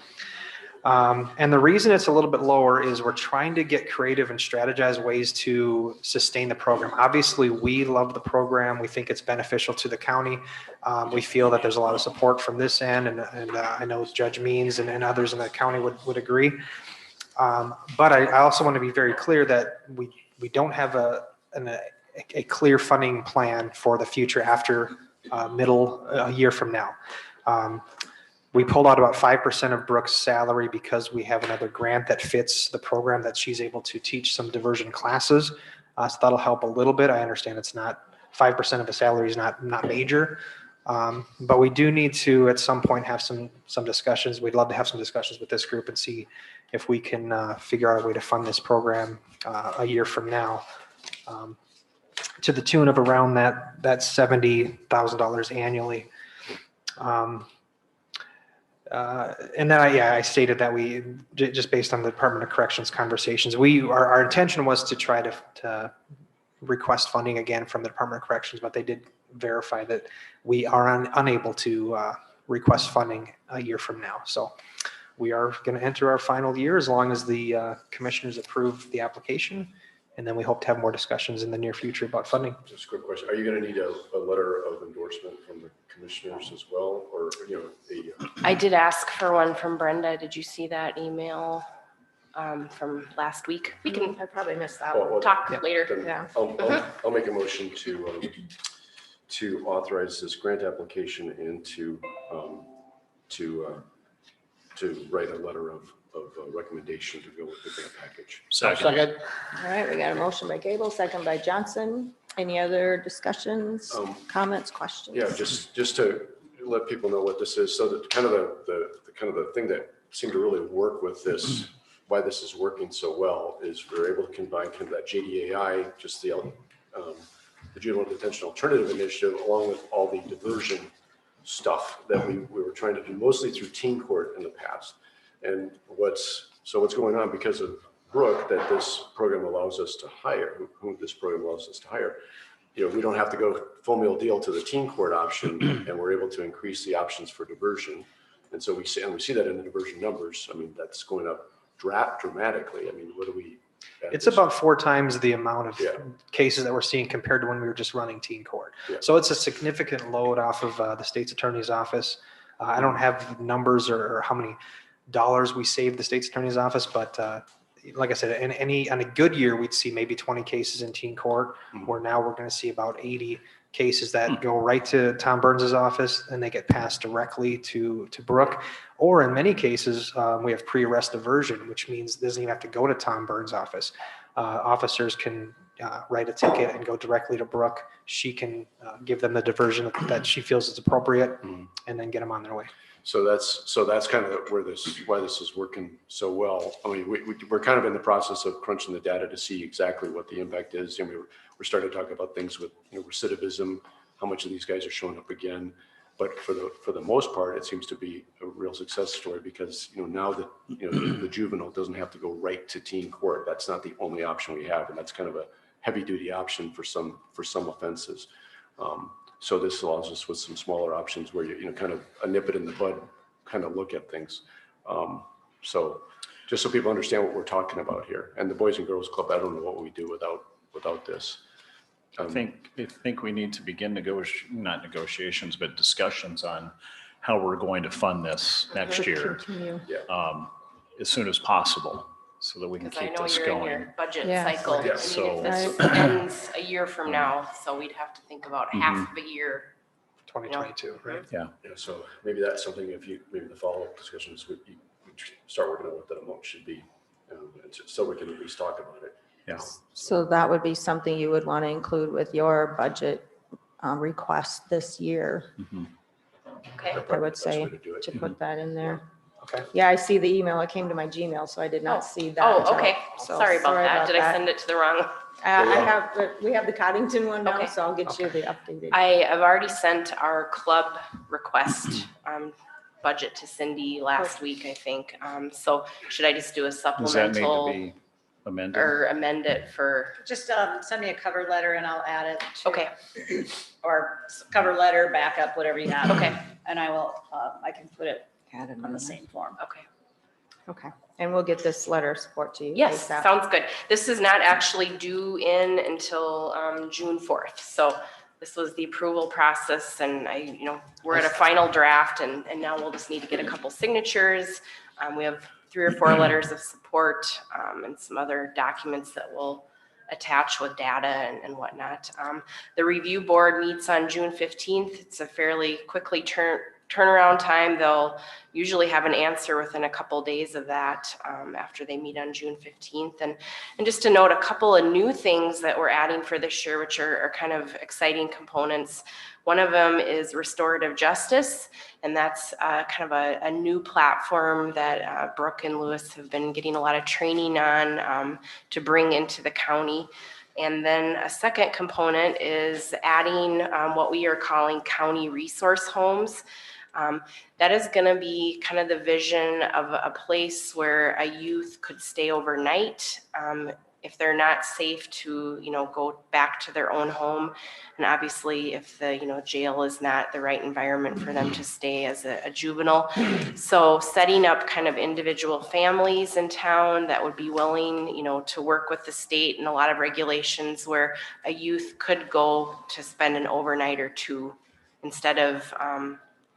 And the reason it's a little bit lower is we're trying to get creative and strategize ways to sustain the program. Obviously, we love the program. We think it's beneficial to the county. We feel that there's a lot of support from this end, and I know Judge Means and others in the county would agree. But I also want to be very clear that we don't have a clear funding plan for the future after a year from now. We pulled out about 5% of Brooke's salary because we have another grant that fits the program that she's able to teach some diversion classes. So that'll help a little bit. I understand it's not 5% of a salary is not major. But we do need to at some point have some discussions. We'd love to have some discussions with this group and see if we can figure out a way to fund this program a year from now. To the tune of around that $70,000 annually. And then I stated that we, just based on the Department of Corrections conversations, our intention was to try to request funding again from the Department of Corrections, but they did verify that we are unable to request funding a year from now. So we are going to enter our final year as long as the commissioners approve the application. And then we hope to have more discussions in the near future about funding. Just a quick question. Are you going to need a letter of endorsement from the commissioners as well? Or, I did ask for one from Brenda. Did you see that email from last week? We can I probably missed that Well, one. talk Yeah. later. then Yeah. I'll make a motion to authorize this grant application and to write a letter of recommendation to go with the grant package. Second. All right, we got a motion by Gable, second by Johnson. Any other discussions, comments, questions? Yeah, just to let people know what this is. So that kind of the thing that seemed to really work with this, why this is working so well, is we're able to combine kind of that JDAI, just the Juvenile Detention Alternative Initiative, along with all the diversion stuff that we were trying to do mostly through teen court in the past. And what's going on because of Brooke, that this program allows us to hire, who this program allows us to hire, we don't have to go full meal deal to the teen court option, and we're able to increase the options for diversion. And so we see that in the diversion numbers. I mean, that's going up dramatically. I mean, what do we? It's about 4 times the amount of cases that we're seeing compared to when we were just running teen court. Yeah. So it's a significant load off of the state's attorney's office. I don't have numbers or how many dollars we saved the state's attorney's office, but like I said, on a good year, we'd see maybe 20 cases in teen court, where now we're going to see about 80 cases that go right to Tom Burns's office and they get passed directly to Brooke. Or in many cases, we have pre-arrest diversion, which means it doesn't even have to go to Tom Burns' office. Officers can write a ticket and go directly to Brooke. She can give them the diversion that she feels is appropriate, and then get them on their way. So that's kind of why this is working so well. I mean, we're kind of in the process of crunching the data to see exactly what the impact is. And we're starting to talk about things with recidivism, how much of these guys are showing up again. But for the most part, it seems to be a real success story because now that the juvenile doesn't have to go right to teen court. That's not the only option we have, and that's kind of a heavy duty option for some offenses. So this allows us with some smaller options where you know, kind of a nip it in the bud, kind of look at things. So just so people understand what we're talking about here. And the Boys and Girls Club, I don't know what we do without this. I think we need to begin not negotiations, but discussions on how we're going to fund this next year, Continue. as soon as possible, so that we can Because I keep know this you're in going. your budget Yeah. cycle. I mean, So- if this ends a year from now, so we'd have to think about half of a year. 2022, right? Yeah, so maybe that's something maybe the follow-up discussions we start working on what that amount should be, so we can at least talk about it. Yeah. So that would be something you would want to include with your budget request this year. Okay. I would say That's the way to do it. to put that in there. Okay. Yeah, I see the email. It came to my Gmail, so I did not see that. Oh, okay. So Sorry about that. Did I send it to the wrong? we have the Codington one now, Okay. so I'll get you the updated. I've already sent our club request budget to Cindy last week, I think. So should I just do a Does that need to supplemental be amended? or amend it for, Just send me a cover letter and I'll add it to. okay, Or cover letter, backup, whatever you have. okay, And I will, I can put it Add it on in the there. same form. okay. Okay, and we'll get this letter of support to you. Yes, ASAP. sounds good. This is not actually due in until June 4th. So this was the approval process and we're at a final draft and now we'll just need to get a couple signatures. We have 3 or 4 letters of support and some other documents that we'll attach with data and whatnot. The review board meets on June 15th. It's a fairly quickly turnaround time. They'll usually have an answer within a couple days of that after they meet on June 15th. And just to note a couple of new things that we're adding for this year, which are kind of exciting components. One of them is Restorative Justice, and that's kind of a new platform that Brooke and Lewis have been getting a lot of training on to bring into the county. And then a second component is adding what we are calling county resource homes. That is going to be kind of the vision of a place where a youth could stay overnight if they're not safe to, go back to their own home. And obviously if the, jail is not the right environment for them to stay as a juvenile. So setting up kind of individual families in town that would be willing, to work with the state and a lot of regulations where a youth could go to spend an overnight or two instead of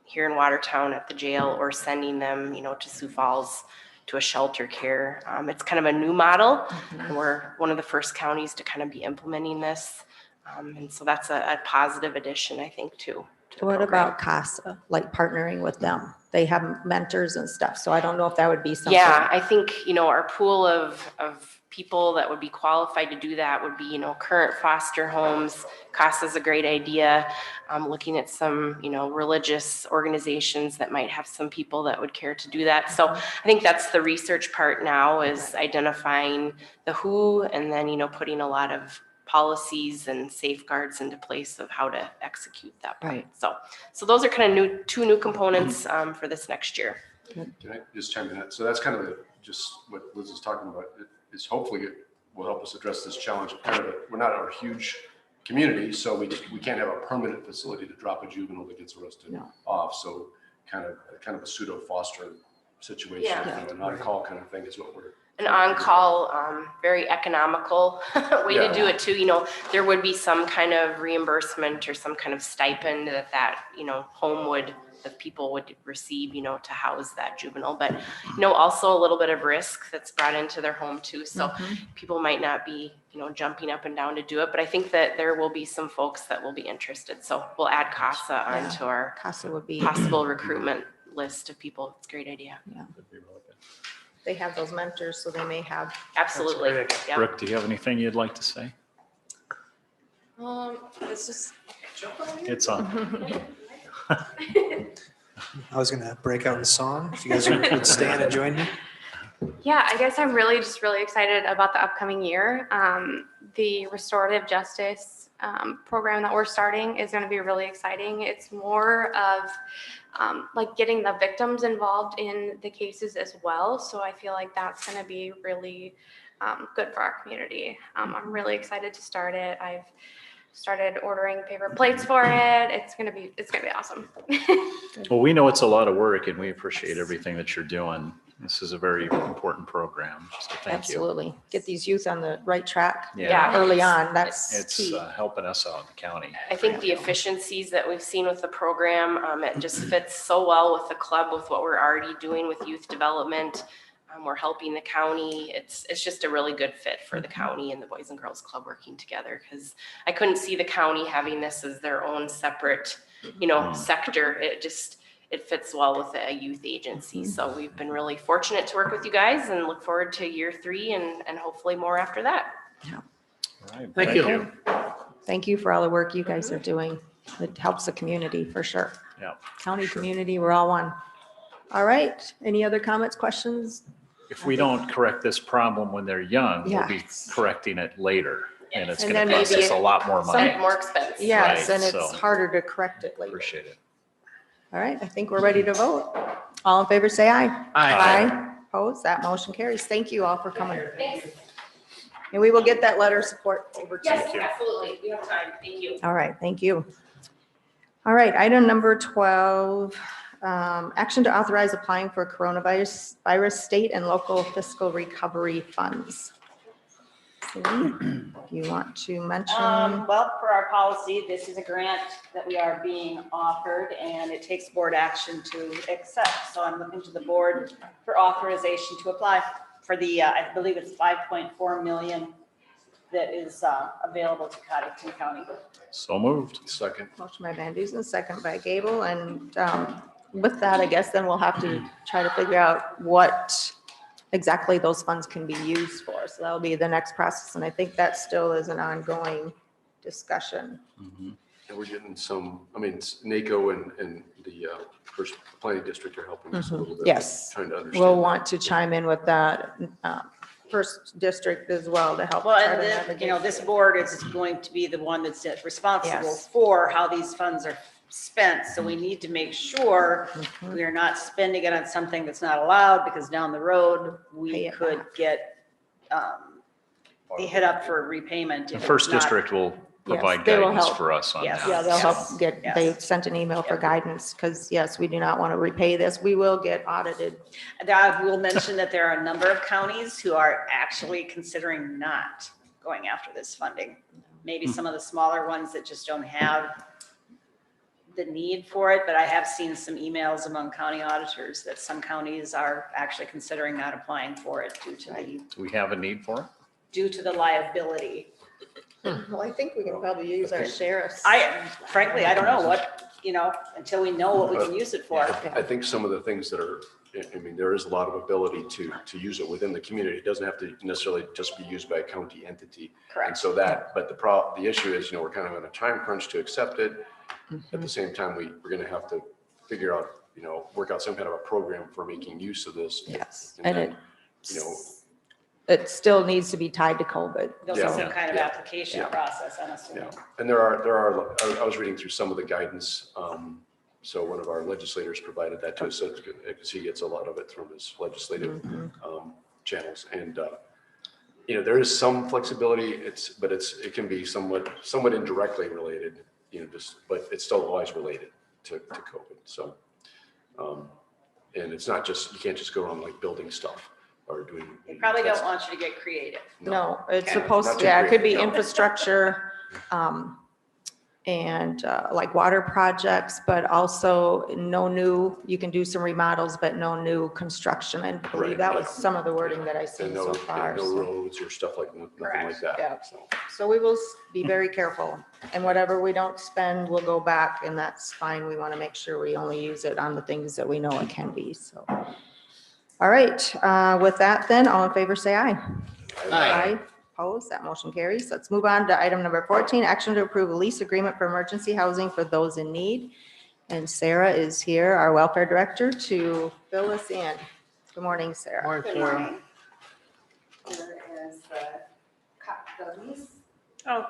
here in Watertown at the jail or sending them, to Sioux Falls to a shelter care. It's kind of a new model. And we're one of the first counties to kind of be implementing this. And so that's a positive addition, I think, too. to the What program. about CASA, like partnering with them? They have mentors and stuff, so I don't know if that would be something. Yeah, I think, our pool of people that would be qualified to do that would be, current foster homes. CASA is a great idea. Looking at some, religious organizations that might have some people that would care to do that. So I think that's the research part now is identifying the who and then, putting a lot of policies and safeguards into place of how to execute that part. Right. So those are kind of two new components for this next year. Can I just chime in? So that's kind of just what Liz is talking about. It is hopefully it will help us address this challenge. We're not a huge community, so we can't have a permanent facility to drop a juvenile that gets arrested off. So kind of a pseudo foster situation, Yeah. an on-call kind of thing is what we're. An on-call, very economical way to do it too. There would be some kind of reimbursement or some kind of stipend that home that people would receive, to house that juvenile. But, also a little bit of risk that's brought into their home too. So people might not be, jumping up and down to do it. But I think that there will be some folks that will be interested. So we'll add CASA onto our CASA would be, possible recruitment list of people. It's a great idea. they have those mentors, so they may have. Absolutely. Yep. Brooke, do you have anything you'd like to say? It's just. It's on. I was gonna break out in song, if you guys would stand and join me. Yeah, I guess I'm really excited about the upcoming year. The Restorative Justice program that we're starting is going to be really exciting. It's more of like getting the victims involved in the cases as well. So I feel like that's going to be really good for our community. I'm really excited to start it. I've started ordering paper plates for it. It's gonna be awesome. Well, we know it's a lot of work and we appreciate everything that you're doing. This is a very important program, so thank you. Absolutely. Get these youth on the right track. Yeah. Early on, that's It's key. helping us out in the county. I think the efficiencies that we've seen with the program, it just fits so well with the club, with what we're already doing with youth development. We're helping the county. It's just a really good fit for the county and the Boys and Girls Club working together, because I couldn't see the county having this as their own separate, sector. It fits well with a youth agency. So we've been really fortunate to work with you guys and look forward to year 3 and hopefully more after that. All right. Thank you. Thank you for all the work you guys are doing. It helps the community for sure. Yeah. County, community, we're all one. All right. Any other comments, questions? If we don't correct this problem when they're young, we'll be Yes. correcting it later. And it's And going to then cost maybe us a lot more money. More expensive. Yes, Right, and it's so- harder to correct it later. Appreciate it. All right, I think we're ready to vote. All in favor, say aye. Aye. Opposed, that motion carries. Thank you all for coming. And we will get that letter of support over to you. Yes, absolutely. We have time. Thank you. All right, thank you. All right, item number 12, action to authorize applying for coronavirus state and local fiscal recovery funds. Cindy, you want to mention? Well, per our policy, this is a grant that we are being offered and it takes board action to accept. So I'm looking to the board for authorization to apply for the, I believe it's 5.4 million that is available to Codington County. So moved. Second. Motion by Van Dusen, second by Gable, and with that, I guess then we'll have to try to figure out what exactly those funds can be used for. So that'll be the next process, and I think that still is an ongoing discussion. Mhm. And we're getting some, I mean, NACO and the First Planning District are helping us a little bit. Yes. Trying to We'll understand. want to chime in with that first district as well to help. Well, try to and then, navigate this it. board is going to be the one that's responsible Yes. for how these funds are spent. So we need to make sure we are not spending it on something that's not allowed, because down the road, Pay we it could back. get hit up for repayment. The if it's first not- district will provide they will guidance help. for us on Yes. that. Yeah, they'll Yes. help get, Yes. they sent an email for guidance, because yes, we do not want to repay this. We will get audited. And I will mention that there are a number of counties who are actually considering not going after this funding. Maybe some of the smaller ones that just don't have the need for it, but I have seen some emails among county auditors that some counties are actually considering not applying for it due to Do we have a need for it? the liability. Well, I think we can probably use our sheriff's. Frankly, I don't know what, until we know what we can use it for. I think some of the things that are, I mean, there is a lot of ability to use it within the community. It doesn't have to necessarily just be used by a county entity. And Correct. so but the issue is, we're kind of in a time crunch to accept it. At the same time, we're going to have to figure out, work out some kind of a program for making use of this. Yes, And and then, it still needs to be tied to COVID. There'll be Yeah. some kind of Yeah. application Yeah. process, I'm assuming. Yeah, and there are, I was reading through some of the guidance. So one of our legislators provided that to us, so because he gets a lot of it from his legislative channels. And, there is some flexibility, but it can be somewhat indirectly related, but it's still always related to COVID. So, and it's not just, you can't just go around like building stuff or doing. They probably don't want you to get creative. No, it's Okay. supposed Not to, too it could be creative, no. infrastructure, and like water projects, but also you can do some remodels, but no new construction. I believe Right, that was like- some of the wording that I And seen no, so far. no so. roads or stuff like, nothing like Correct. that. Yeah. So. So we will be very careful, and whatever we don't spend, we'll go back, and that's fine. We want to make sure we only use it on the things that we know it can be, so. All right, with that then, all in favor, say aye. Aye. Opposed, that motion carries. Let's move on to item number 14, action to approve a lease agreement for emergency housing for those in need. And Sarah is here, our welfare director, to fill us in. Good morning, Sarah. Morning, Good Sarah. morning. Here is the lease. Oh,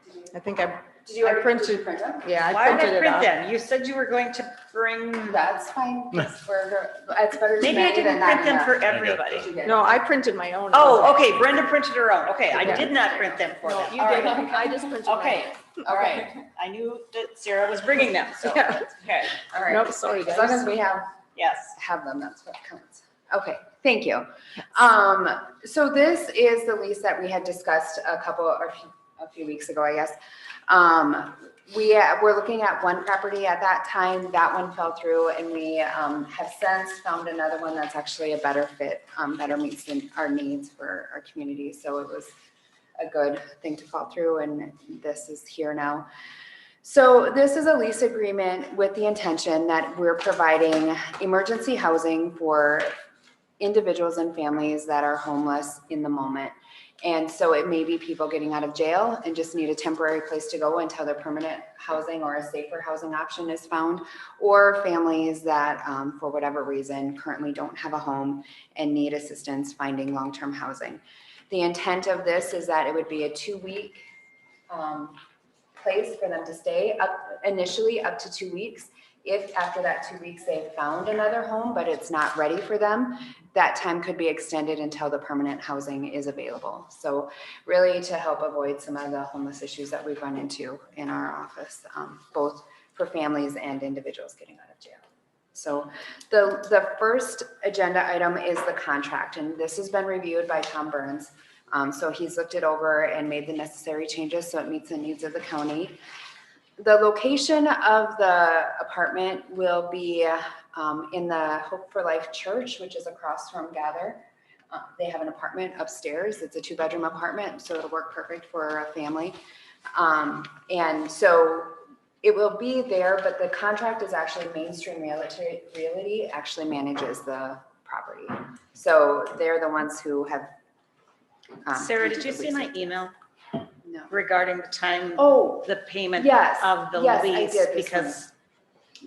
Did you I think I Did you I already printed- print them? Yeah, I Why did I printed it print off. them? You said you were going to bring, That's fine. It's better to maybe I me didn't than not print them enough. for I got everybody. that. No, I printed my own. Oh, okay, Brenda printed her own. Okay, I Yeah. did not print them for No, them. you All did. right. I just printed mine. Okay, all right. I knew that Sarah was bringing them, so, Yeah. okay, All right. Nope, sorry, As long guys. as we have yes. them, that's what counts. Okay, thank you. So this is the lease that we had discussed a few weeks ago, I guess. We're looking at one property at that time. That one fell through, and we have since found another one that's actually a better fit, better meets our needs for our community. So it was a good thing to fall through, and this is here now. So this is a lease agreement with the intention that we're providing emergency housing for individuals and families that are homeless in the moment. And so it may be people getting out of jail and just need a temporary place to go until their permanent housing or a safer housing option is found, or families that, for whatever reason, currently don't have a home and need assistance finding long-term housing. The intent of this is that it would be a 2-week place for them to stay, initially up to 2 weeks. If after that 2 weeks they've found another home, but it's not ready for them, that time could be extended until the permanent housing is available. So really to help avoid some of the homeless issues that we've run into in our office, both for families and individuals getting out of jail. So the first agenda item is the contract, and this has been reviewed by Tom Burns. So he's looked it over and made the necessary changes so it meets the needs of the county. The location of the apartment will be in the Hope for Life Church, which is across from Gather. They have an apartment upstairs. It's a 2-bedroom apartment, so it'll work perfect for a family. And so it will be there, but the contract is actually Mainstream Realty actually manages the property. So they're the ones who have. Sarah, did you see my email No. regarding the time, Oh, the payment yes, of the yes, I lease? did this Because,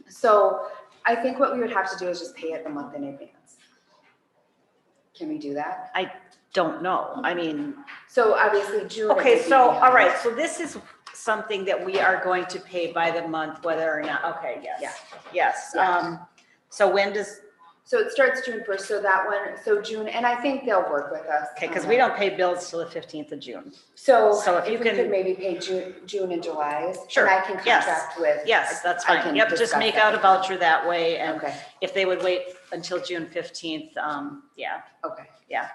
so I think what we would have to do is just pay it the month in advance. Can we do that? I don't know. I mean, So obviously June. it okay, would be so, behind. all right, so this is something that we are going to pay by the month, whether or not, okay, yes. Yeah. Yes, Yeah. so when does, So it starts June 1st, so that one, so June, and I think they'll work with us. okay, because on we that. don't pay bills till the 15th of June. So so if you if we can- could maybe pay June and July's. Sure, And I can yes. contract with. Yes, that's I fine. can Yep, just discuss make that out a with them. voucher that way, and Okay, if they would wait until June 15th, yeah, okay,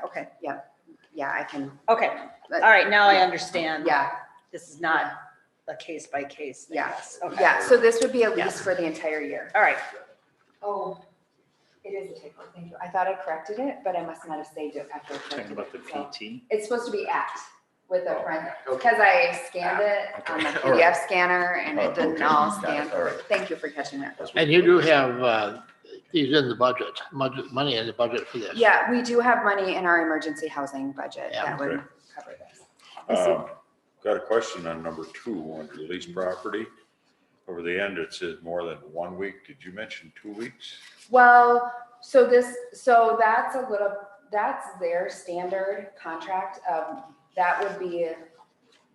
okay. yeah, I can, Okay, all right, now I understand. yeah, This is not a case by case thing. Yeah. Yes, okay. yeah, so this would be a lease Yes. for the entire year. All right, Oh, it is a typo, thank you. I thought I corrected it, but I must not have saved it after I Talking corrected about the it. So PT. it's supposed to be act with a front, because I scanned it on the PDF scanner and it didn't all scan. Thank you for catching that. And you do have these in the budget, money in the budget for this. Yeah, we do have money in our emergency housing budget Yeah. that would Okay. cover this. Got a question on number 2, on the lease property. Over the end, it says more than 1 week. Did you mention 2 weeks? Well, so that's that's their standard contract. That would be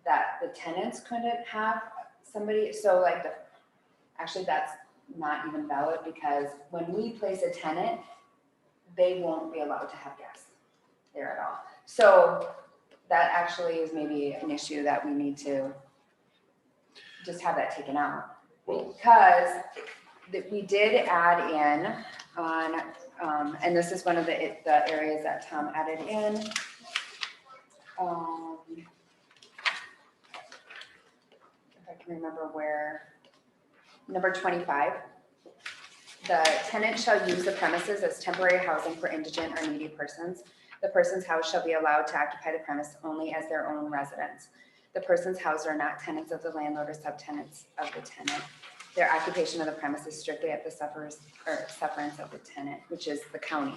that the tenants couldn't have somebody, so like actually that's not even valid because when we place a tenant, they won't be allowed to have guests there at all. So that actually is maybe an issue that we need to just have that taken out. Well, Because we did add in on, and this is one of the areas that Tom added in. If I can remember where, number 25. The tenant shall use the premises as temporary housing for indigent or needy persons. The person's house shall be allowed to occupy the premise only as their own residence. The persons housed are not tenants of the landlord or subtenants of the tenant. Their occupation of the premise is strictly at the sufferance of the tenant, which is the county.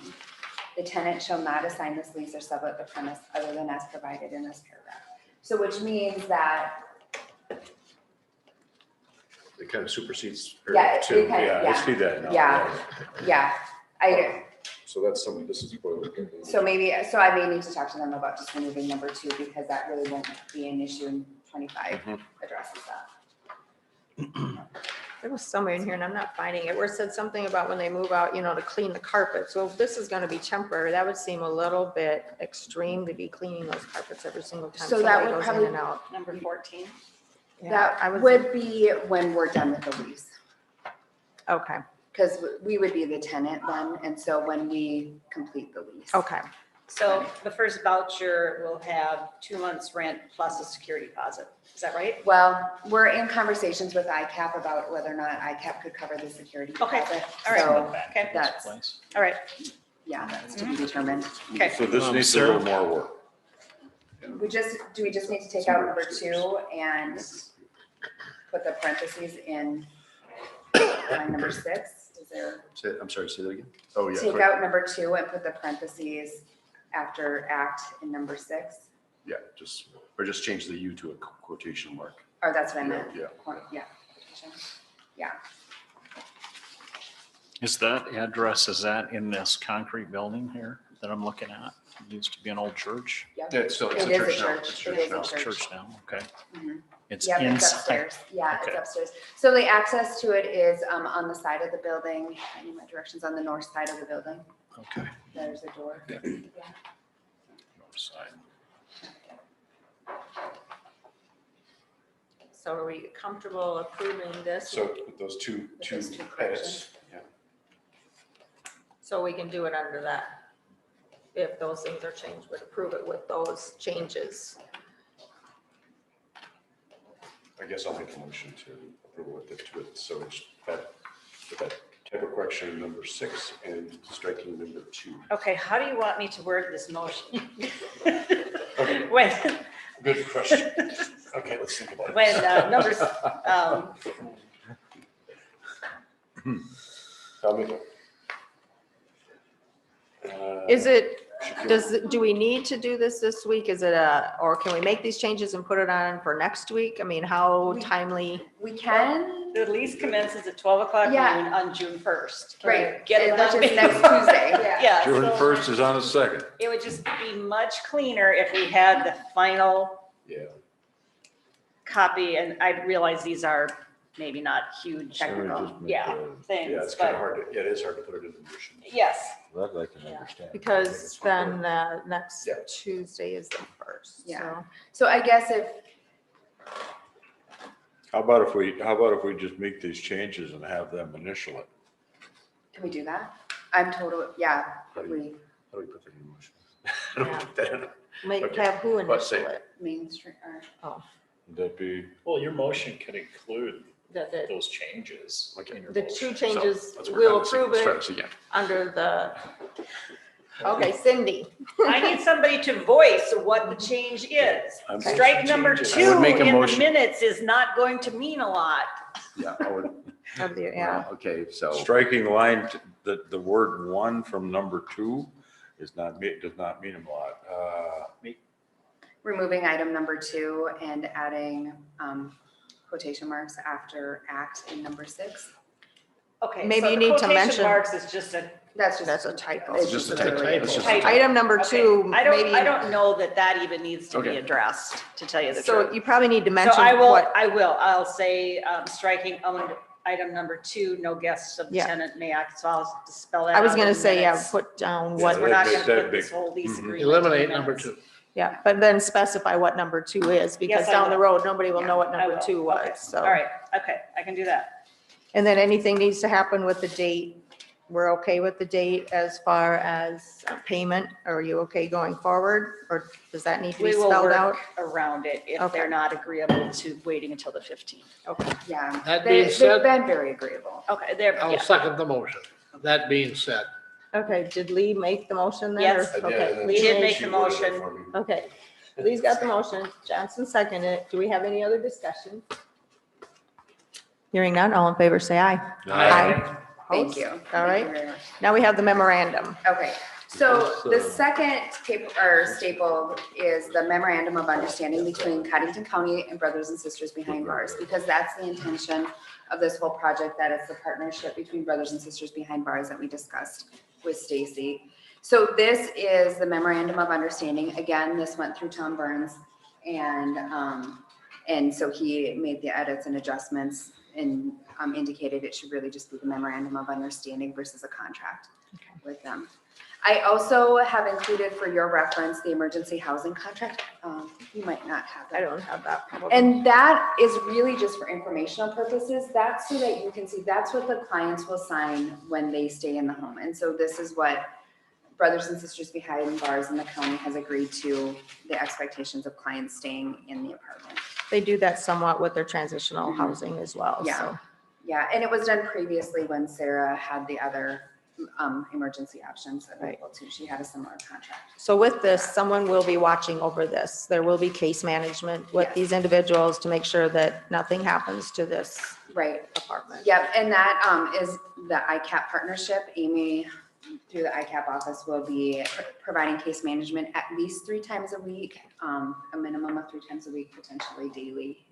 The tenant shall not assign this lease or sublet the premise other than as provided in this paragraph. So which means that, it kind of supersedes yeah, paragraph 2. Yeah, I see that now. yeah, So that's this is boilerplate. so maybe, so I may need to talk to them about just removing number 2 because that really won't be an issue in 25 Mhm. addresses that. There was somewhere in here and I'm not finding it where it said something about when they move out, to clean the carpet. So if this is gonna be temporary, that would seem a little bit extreme to be cleaning those carpets every single time So that somebody would goes in probably- and out. Number 14. Yeah, I That would be when we're done with the lease. Okay, Because we would be the tenant then, and so when we complete the lease. okay. So the first voucher will have 2 months rent plus a security deposit. Is that right? Well, we're in conversations with ICAP about whether or not ICAP could cover the security Okay, deposit. all right. So Okay. that's, All right. yeah, that's to be determined. Okay. So this needs a little more work. Do we just need to take out number 2 and put the parentheses in line number 6? Is there, I'm sorry, say that again? Oh, yeah. take out number 2 and put the parentheses after act in number 6? Yeah, just change the U to a quotation mark. Or that's what I meant. Yeah. Yeah. Yeah. Is that address, is that in this concrete building here that I'm looking at? It used to be an old church. Yep. Yeah, it's It a is a church now. church. It's It is a It's church. church now, okay. Mhm. It's Yep, it's inside. upstairs. Yeah, Okay. it's upstairs. So the access to it is on the side of the building. I need my directions on the north side of the building. Okay. There's a door. Yeah. Yeah. North side. So are we comfortable approving this? So with those two those two edits, yeah. So we can do it under that. If those things are changed, we'd approve it with those changes. I guess I'll make a motion to approve with it. So it's that, with that type of correction, number 6 and striking number 2. Okay, how do you want me to word this motion? When, Good question. Okay, let's think about it. when numbers, Tell me. Is it, do we need to do this week? Is it or can we make these changes and put it on for next week? I mean, how timely? We can, the lease commences at 12 o'clock Yeah. noon on June 1st. Can right, we Get it which done? is next Tuesday. Yeah. June so 1st is on the 2nd. It would just be much cleaner if we had the final Yeah. copy, and I realize these are maybe not huge Technical. Just make Yeah. a- Yeah, things, it's kind of but hard it is hard to put it in the motion. yes. That I can understand. Because then next Yeah. Tuesday is the 1st. Yeah. So I guess if, How about if we just make these changes and have them initial it? can we do that? I'm totally, yeah, How do we, How do we put that in motion? I don't put that in. Make, Okay. have who But say- initial it? Main Street, or, Would that be, Well, your motion could include The those changes. Okay. in your the motion. two changes, Let's work we'll on this. approve Let's try it this again. under the, okay, Cindy. I need somebody to voice what the change is. I'm Strike motion number changes. 2 I would make a in the motion. minutes is not going to mean a lot. Yeah, I would. Of the, yeah. Okay, so. striking line, the word 1 from number 2 does not mean a lot. removing item number 2 and adding quotation marks after act in number 6. Okay. Maybe so you the need to quotation mention- marks is just a That's a typo. It's Just a literally typo. It's just a typo. Item number Okay. 2, I maybe. don't know that that even needs to be Okay. addressed, to tell you the So truth. you probably need to So mention what, I'll say, striking item number 2, no guests of the Yeah. tenant may act, so I'll just spell that I was out gonna in say, yeah, minutes. put down Yeah, what, We're not That- gonna that put this big- whole lease Mhm. agreement. Eliminate in number minutes. 2. yeah, but then specify what number 2 is, because Yes, I down the will. road, nobody will know what I number will. 2 Okay. was, so. All right, okay, I can do that. And then anything needs to happen with the date. We're okay with the date as far as payment? Are you okay going forward? Or does that need to be We will spelled out? work around it if Okay. they're not agreeable to waiting until the 15th. Okay. Yeah, That they, being said- they've been very agreeable. Okay, there, I'll yeah. second the motion. That being said, Okay, did Lee make the motion then? Yes. or- I did, and Okay, then We Lee did made- make she the worded it motion. for me. Okay, Lee's got the motion, Johnson seconded it. Do we have any other discussion? Hearing none, all in favor, say aye. Thank Opposed? you. All Thank you right, very much. now we have the memorandum. Okay, so the Yes, second paper or staple is the memorandum of understanding between Codington County and Brothers and Sisters Behind Bars, because that's the intention of this whole project, that it's the partnership between Brothers and Sisters Behind Bars that we discussed with Stacy. So this is the memorandum of understanding. Again, this went through Tom Burns, and And so he made the edits and adjustments and indicated it should really just be the memorandum of understanding versus a contract with them. I also have included for your reference, the emergency housing contract. You might not have that. I don't have that probably. And that is really just for informational purposes. That's so that you can see, that's what the clients will sign when they stay in the home. And so this is what Brothers and Sisters Behind Bars in the county has agreed to, the expectations of clients staying in the apartment. They do that somewhat with their transitional housing as well, Yeah. so. Yeah, and it was done previously when Sarah had the other emergency options available too. She had a similar contract. So with this, someone will be watching over this. There will be case management with these individuals to make sure that nothing happens to this apartment. Yep, and that is the ICAP partnership. Amy, through the ICAP office, will be providing case management at least 3 times a week, a minimum of 3 times a week, potentially daily.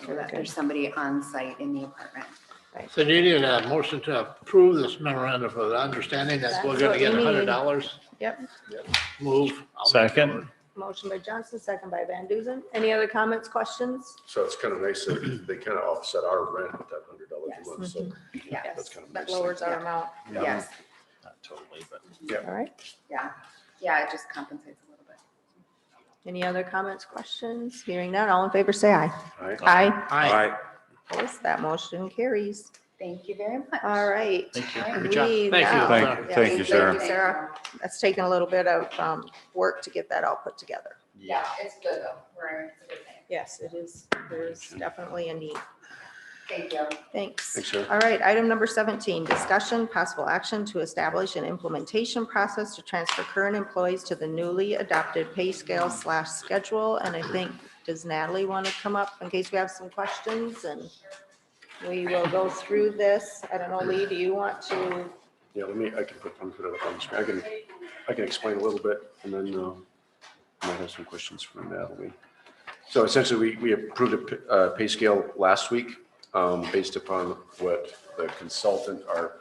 So that there's somebody on site in the apartment. So you need a motion to approve this memorandum of understanding that we're gonna get $100. Yep. Move. Second. Motion by Johnson, second by Van Duzen. Any other comments, questions? So it's kind of nice that they kind of offset our rent with that $100 a month, so that's kind of nice. That lowers our amount. Yes. Not totally, but. All right. Yeah, it just compensates a little bit. Any other comments, questions? Hearing none, all in favor, say aye. Aye. Aye. Aye. Opposed? That motion carries. Thank you very much. All right. Thank you. We Good job. Thank you. now- Thank you, Sarah. Sarah. That's taken a little bit of work to get that all put together. Yeah, it's good though. It's a good thing. Yes, it is. There's definitely a need. Thank you. Thanks. Thanks, Sarah. All right, item number 17, discussion, possible action to establish an implementation process to transfer current employees to the newly adopted pay scale / schedule. And I think, does Natalie want to come up in case we have some questions? And we will go through this. I don't know, Lee, do you want to? Yeah, I can put it up on the screen. I can explain a little bit and then I might have some questions from Natalie. So essentially, we approved a pay scale last week based upon what the consultant, our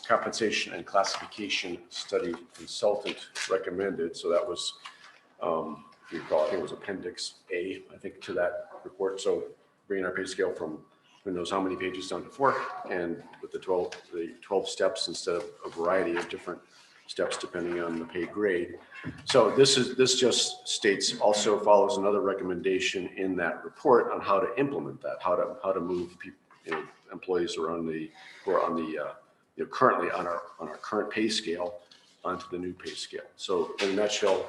compensation and classification study consultant recommended. So that was, if you recall, I think it was Appendix A, I think, to that report. So bringing our pay scale from who knows how many pages down to 4, and with the 12 steps instead of a variety of different steps depending on the pay grade. So this just states, also follows another recommendation in that report on how to implement that, how to move people, employees who are currently on our current pay scale onto the new pay scale. So in a nutshell,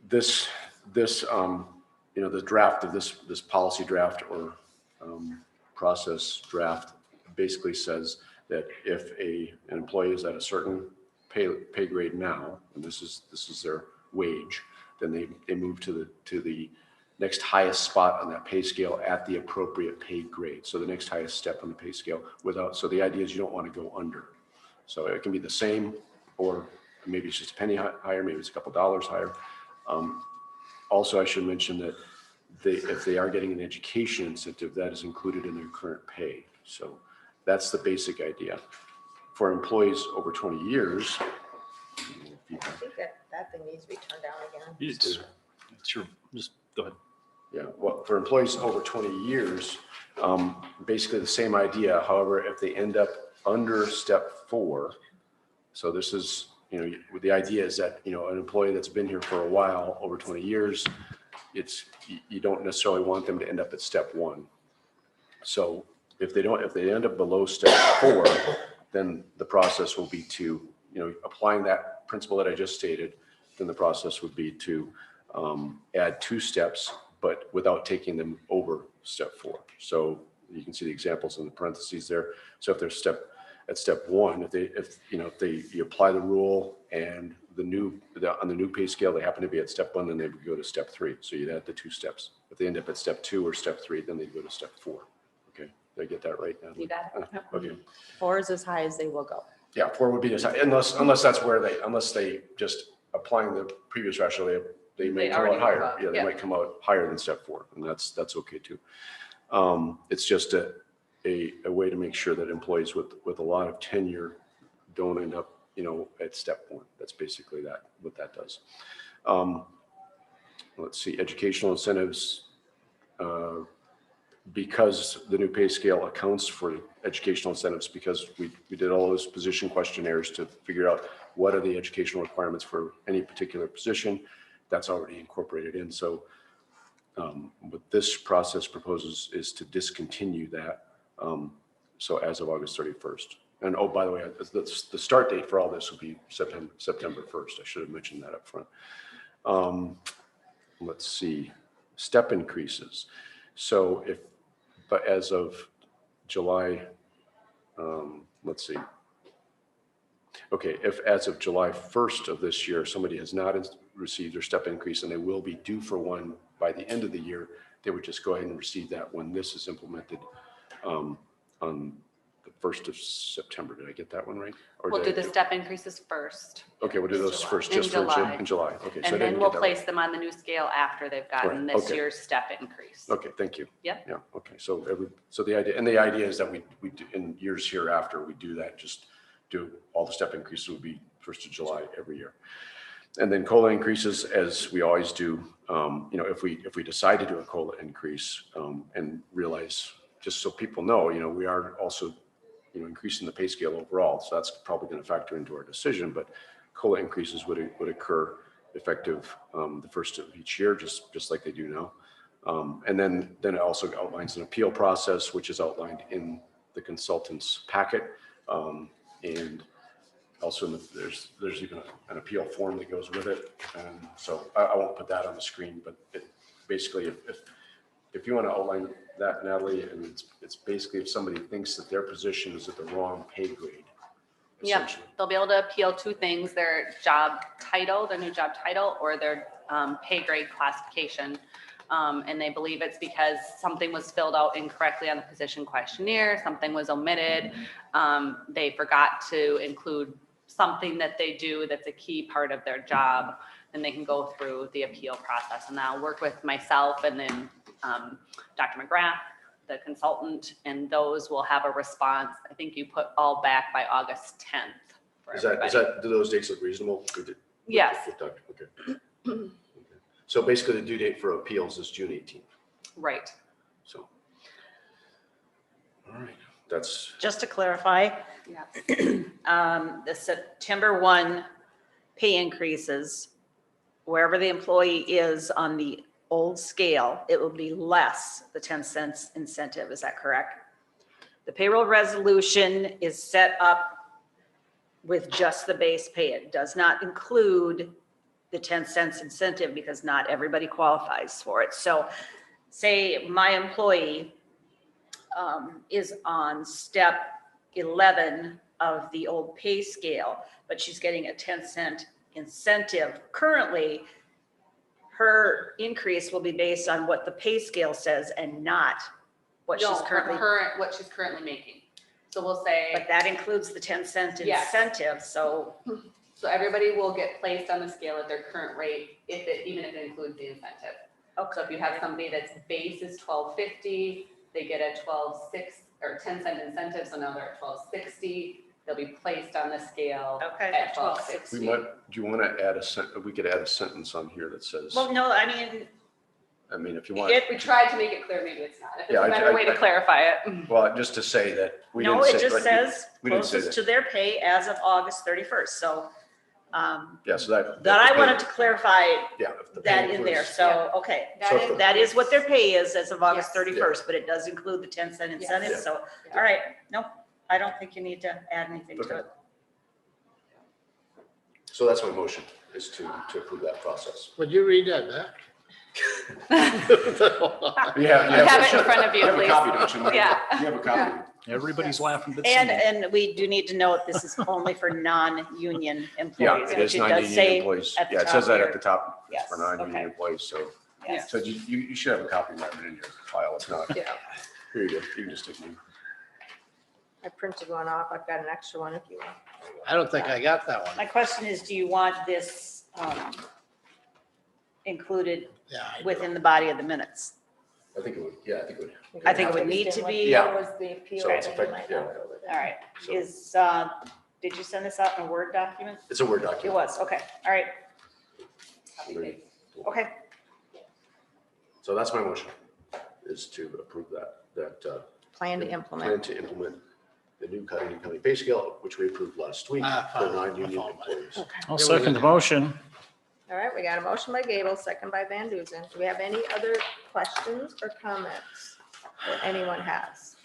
the draft of this policy draft or process draft basically says that if an employee is at a certain pay grade now, and this is their wage, then they move to the next highest spot on that pay scale at the appropriate pay grade. So the next highest step on the pay scale so the idea is you don't want to go under. So it can be the same, or maybe it's just a penny higher, maybe it's a couple dollars higher. Also, I should mention that if they are getting an education incentive, that is included in their current pay. So that's the basic idea. For employees over 20 years. I think that thing needs to be turned down again. It's your, just go ahead. Yeah, well, for employees over 20 years, basically the same idea. However, if they end up under step 4, so this is, the idea is that, an employee that's been here for a while, over 20 years, you don't necessarily want them to end up at step 1. So if they end up below step 4, then the process will be to, applying that principle that I just stated, then the process would be to add 2 steps, but without taking them over step 4. So you can see the examples in the parentheses there. So if they're at step 1, if you apply the rule and on the new pay scale, they happen to be at step 1, then they would go to step 3. So you'd add the 2 steps. If they end up at step 2 or step 3, then they'd go to step 4. Okay, did I get that right? You got it. Okay. 4 is as high as they will go. Yeah, 4 would be as high, unless that's where unless they just applying the previous rationale, they may come out higher. Yeah, they might come out higher than step 4, and that's okay too. It's just a way to make sure that employees with a lot of tenure don't end up, at step 1. That's basically what that does. let's see, educational incentives, because the new pay scale accounts for educational incentives, because we did all those position questionnaires to figure out what are the educational requirements for any particular position. That's already incorporated in. So what this process proposes is to discontinue that. So as of August 31st. And oh, by the way, the start date for all this will be September 1st. I should have mentioned that up front. Let's see, step increases. So but as of July, let's see. Okay, if as of July 1st of this year, somebody has not received their step increase and they will be due for one by the end of the year, they would just go ahead and receive that when this is implemented on the 1st of September. Did I get that one right? Or We'll do did I the step increases first. Okay, we'll do those first, In just for July. in July. Okay. so I And then didn't we'll get that place right. them on the new scale after they've gotten Right, this okay. year's step increase. Okay, thank you. Yep. Yeah, okay, so the idea is that we do, in years hereafter, we do that, just do all the step increases will be 1st of July every year. And then COLA increases, as we always do, if we decide to do a COLA increase and realize, just so people know, we are also, increasing the pay scale overall. So that's probably going to factor into our decision, but COLA increases would occur effective the 1st of each year, just like they do now. And then it also outlines an appeal process, which is outlined in the consultant's packet. And also there's even an appeal form that goes with it. And so I won't put that on the screen, but basically if you want to outline that, Natalie, and it's basically if somebody thinks that their position is at the wrong pay grade. Yep, they'll be able to appeal two things, their job title, their new job title, or their pay grade classification. And they believe it's because something was filled out incorrectly on the position questionnaire, something was omitted. They forgot to include something that they do that's a key part of their job, and they can go through the appeal process. And I'll work with myself and then Dr. McGrath, the consultant, and those will have a response. I think you put all back by August 10th. For Do those dates look reasonable? Yes. Okay. So basically the due date for appeals is June 18th. Right. So, all right, that's. Just to clarify, the September 1 pay increases, wherever the employee is on the old scale, it will be less the 10 cents incentive. Is that correct? The payroll resolution is set up with just the base pay. It does not include the 10 cents incentive because not everybody qualifies for it. So say my employee is on step 11 of the old pay scale, but she's getting a 10-cent incentive. Currently, her increase will be based on what the pay scale says and not what she's currently. What she's currently making. So we'll say. But that includes the 10-cent incentive, so. So everybody will get placed on the scale at their current rate, even if it includes the incentive. Okay. So if you have somebody that's base is $12.50, they get a 12.6 or 10-cent incentive, so now they're at $12.60. They'll be placed on the scale at $12.60. Do you want to add we could add a sentence on here that says. Well, no, I mean, if you want. We tried to make it clear, maybe it's not. If there's Yeah, a better way to clarify it. Well, just to say that we didn't no, say. it just says we didn't say closest that. to their pay as of August 31st. So Yeah, so that. that I wanted to clarify Yeah. if the that pay in there. was- So, okay, So- that is what their pay is as of August Yes. 31st, but it does include the 10-cent incentive. Yes. So, all right, no, I don't think you need to add anything to Okay. it. So that's my motion, is to approve that process. Would you read that back? You have it in front of you, You have a please. copy, don't you? Mike? Yeah. You have a copy. Everybody's laughing but And, singing. and we do need to note, this is only for non-union Yeah, employees, it which is it does non-union say employees. at the Yeah, it top says that here. at the top. It's Yes, for non-union okay. employees, so. Yes. So you should have a copy of that in your file, if not. Yeah. Here you go, you can just take one. I printed one off. I've got an extra one if you want. I don't think I got that one. My question is, do you want this included Yeah. I do. within the body of the minutes? I think it would, yeah, I think it would. I think it would need to be. Yeah. Was the appeal So it's that you effective, might yeah. not over there. All right, So- is, did you send this out in a Word document? It's a Word It document. was, okay, all right, Very- okay. So that's my motion, is to approve that Plan to plan implement. to implement the new Codington County pay scale, which we approved last week for non-union employees. I'll second the motion. All right, we got a motion by Gable, second by Van Duzen. Do we have any other questions or comments that anyone has?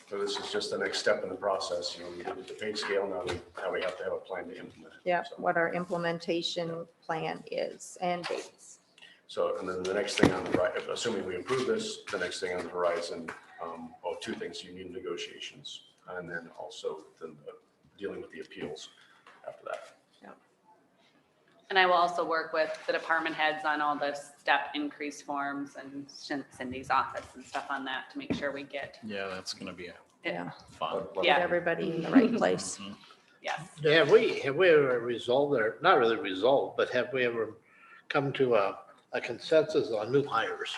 So this is just the next step in the process. You know, we did the pay scale, now we have to have a plan to implement it. Yeah, what our implementation plan is and dates. So, and then the next thing on the right, assuming we approve this, the next thing on the horizon, well, two things, union negotiations, and then also dealing with the appeals after that. And I will also work with the department heads on all the step increase forms and Cindy's office and stuff on that to make sure we get. Yeah, that's gonna be Yeah. fun. Get Yeah. everybody in the right place. Yes. Have we ever resolved, or not really resolved, but have we ever come to a consensus on new hires?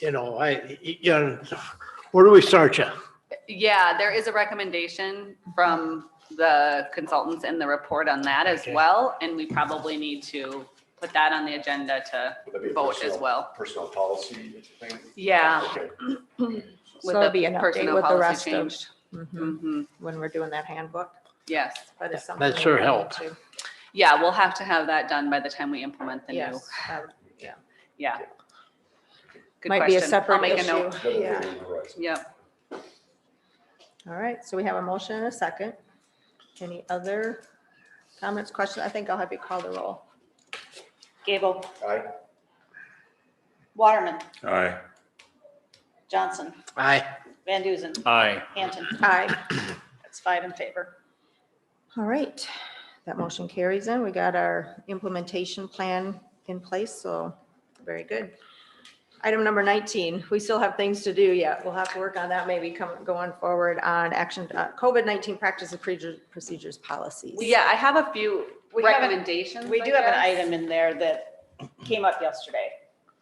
You know, where do we start you? Yeah, there is a recommendation from the consultants in the report on that as Okay. well. And we probably need to put that on the agenda to Would that be a vote as well. Personnel policy thing? Yeah. Okay. With So it'll be an update personnel with the policy rest of, changed. Mhm, when we're doing that handbook. Yes. But it's something. That sure we need helped. to- Yeah, we'll have to have that done by the time we implement the new. Yes, yeah. Yeah. Good Might be a question. separate I'll make a issue. note. Another Yeah. thing on the horizon. Yep. All right, so we have a motion and a second. Any other comments, questions? I think I'll have you call the roll. Gable, Aye. Waterman, Aye. Johnson, Aye. Van Duzen, Aye. Hanson. Aye. That's 5 in favor. All right, that motion carries in. We got our implementation plan in place, so very good. Item number 19, we still have things to do yet. We'll have to work on that maybe going forward on action, COVID-19 practices, procedures, policies. Yeah, I have a few We have a- recommendations. We I do have an guess. item in there that came up yesterday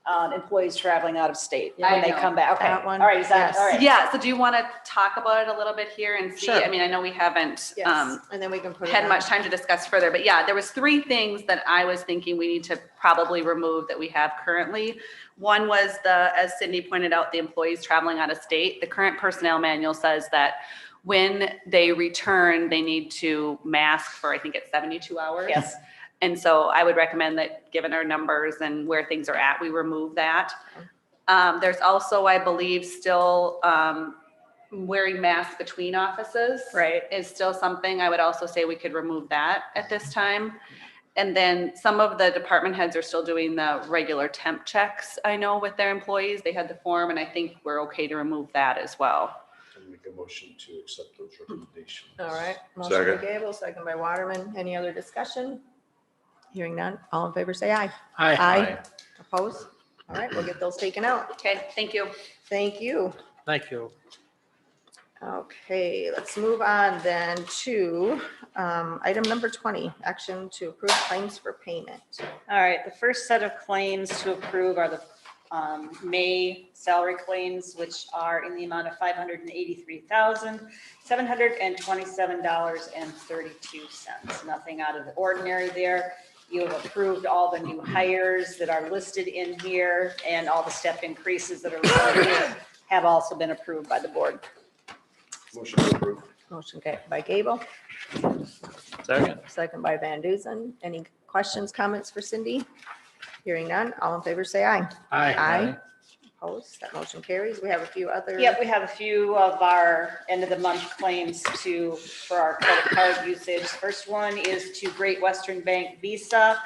on employees traveling out of state I when they know. come back. Okay, That all one? right, is that, Yes. all right. Yeah, so do you want to talk about it a little bit here and see? Sure. I mean, I know we haven't Yes, and then we can put it had on. much time to discuss further, but yeah, there was 3 things that I was thinking we need to probably remove that we have currently. One was as Cindy pointed out, the employees traveling out of state. The current personnel manual says that when they return, they need to mask for, I think it's 72 hours. Yes. And so I would recommend that, given our numbers and where things are at, we remove that. There's also, I believe, still wearing masks between offices. Right. Is still something. I would also say we could remove that at this time. And then some of the department heads are still doing the regular temp checks, I know, with their employees. They had the form, and I think we're okay to remove that as well. Can make a motion to accept those recommendations. All right, motion by Second. Gable, second by Waterman. Any other discussion? Hearing none, all in favor, say aye. Aye. Opposed? All right, we'll get those taken out. Okay, thank you. Thank you. Thank you. Okay, let's move on then to item number 20, action to approve claims for payment. All right, the first set of claims to approve are the May salary claims, which are in the amount of $583,727.32. Nothing out of the ordinary there. You have approved all the new hires that are listed in here, and all the step increases that are listed here have also been approved by the board. Motion to approve. Motion by Gable, Second. second by Van Duzen. Any questions, comments for Cindy? Hearing none, all in favor, say aye. Aye. Opposed? That motion carries. We have a few other. Yep, we have a few of our end of the month claims for our credit card usage. First one is to Great Western Bank Visa,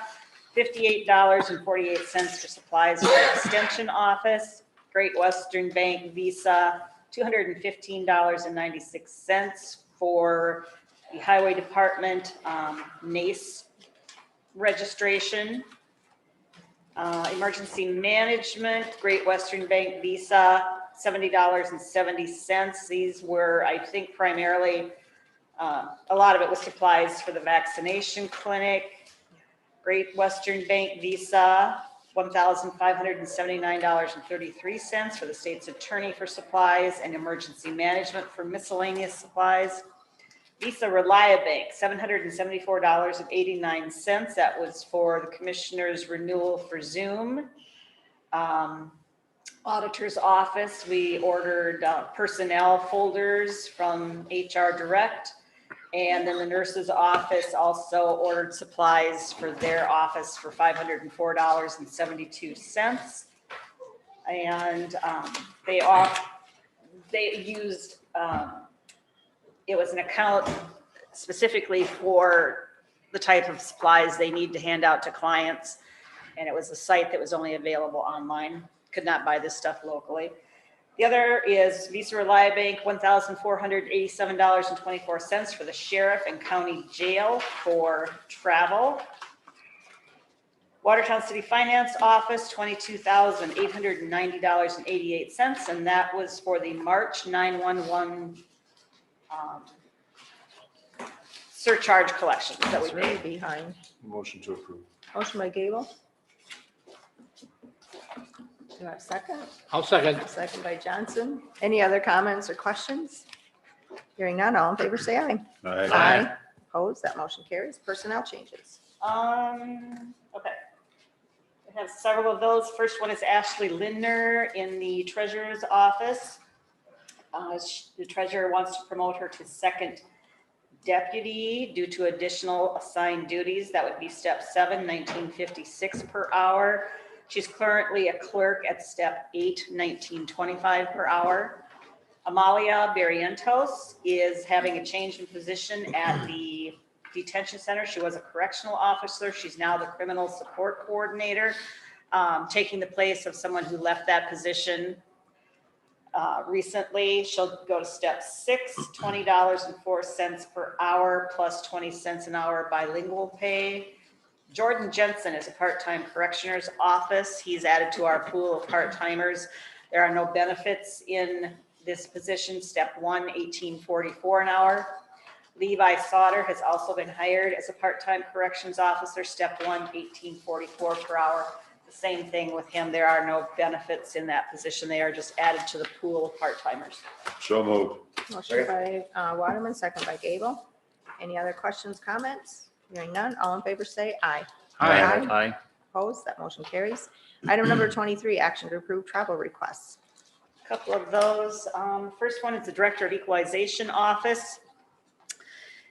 $58.48 for supplies for the extension office. Great Western Bank Visa, $215.96 for the highway department, NACE registration. Emergency management, Great Western Bank Visa, $70.70. These were, I think, primarily, a lot of it was supplies for the vaccination clinic. Great Western Bank Visa, $1,579.33 for the state's attorney for supplies, and emergency management for miscellaneous supplies. Visa Reliabank, $774.89. That was for the commissioner's renewal for Zoom. Auditor's office, we ordered personnel folders from HR Direct. And then the nurse's office also ordered supplies for their office for $504.72. And they used, it was an account specifically for the type of supplies they need to hand out to clients. And it was a site that was only available online, could not buy this stuff locally. The other is Visa Reliabank, $1,487.24 for the sheriff and county jail for travel. Watertown City Finance Office, $22,890.88, and that was for the March 911 surcharge collections that we It's really paid. behind. Motion to approve. Motion by Gable. Do I have a second? I'll second. Second by Johnson. Any other comments or questions? Hearing none, all in favor, say aye. Aye. Opposed, that motion carries. Personnel changes. Okay. I have several of those. First one is Ashley Lindner in the treasurer's office. The treasurer wants to promote her to second deputy due to additional assigned duties. That would be step 7, $19.56 per hour. She's currently a clerk at step 8, $19.25 per hour. Amalia Barrientos is having a change in position at the detention center. She was a correctional officer. She's now the criminal support coordinator, taking the place of someone who left that position recently. She'll go to step 6, $20.04 per hour plus 20 cents an hour bilingual pay. Jordan Jensen is a part-time correctioner's office. He's added to our pool of part-timers. There are no benefits in this position. Step 1, $18.44 an hour. Levi Sauter has also been hired as a part-time corrections officer. Step 1, $18.44 per hour. The same thing with him. There are no benefits in that position. They are just added to the pool of part-timers. So moved. Motion by Waterman, second by Gable. Any other questions, comments? Hearing none, all in favor say aye. Aye. Opposed, that motion carries. Item number 23, action to approve travel requests. Couple of those. First one is the Director of Equalization Office.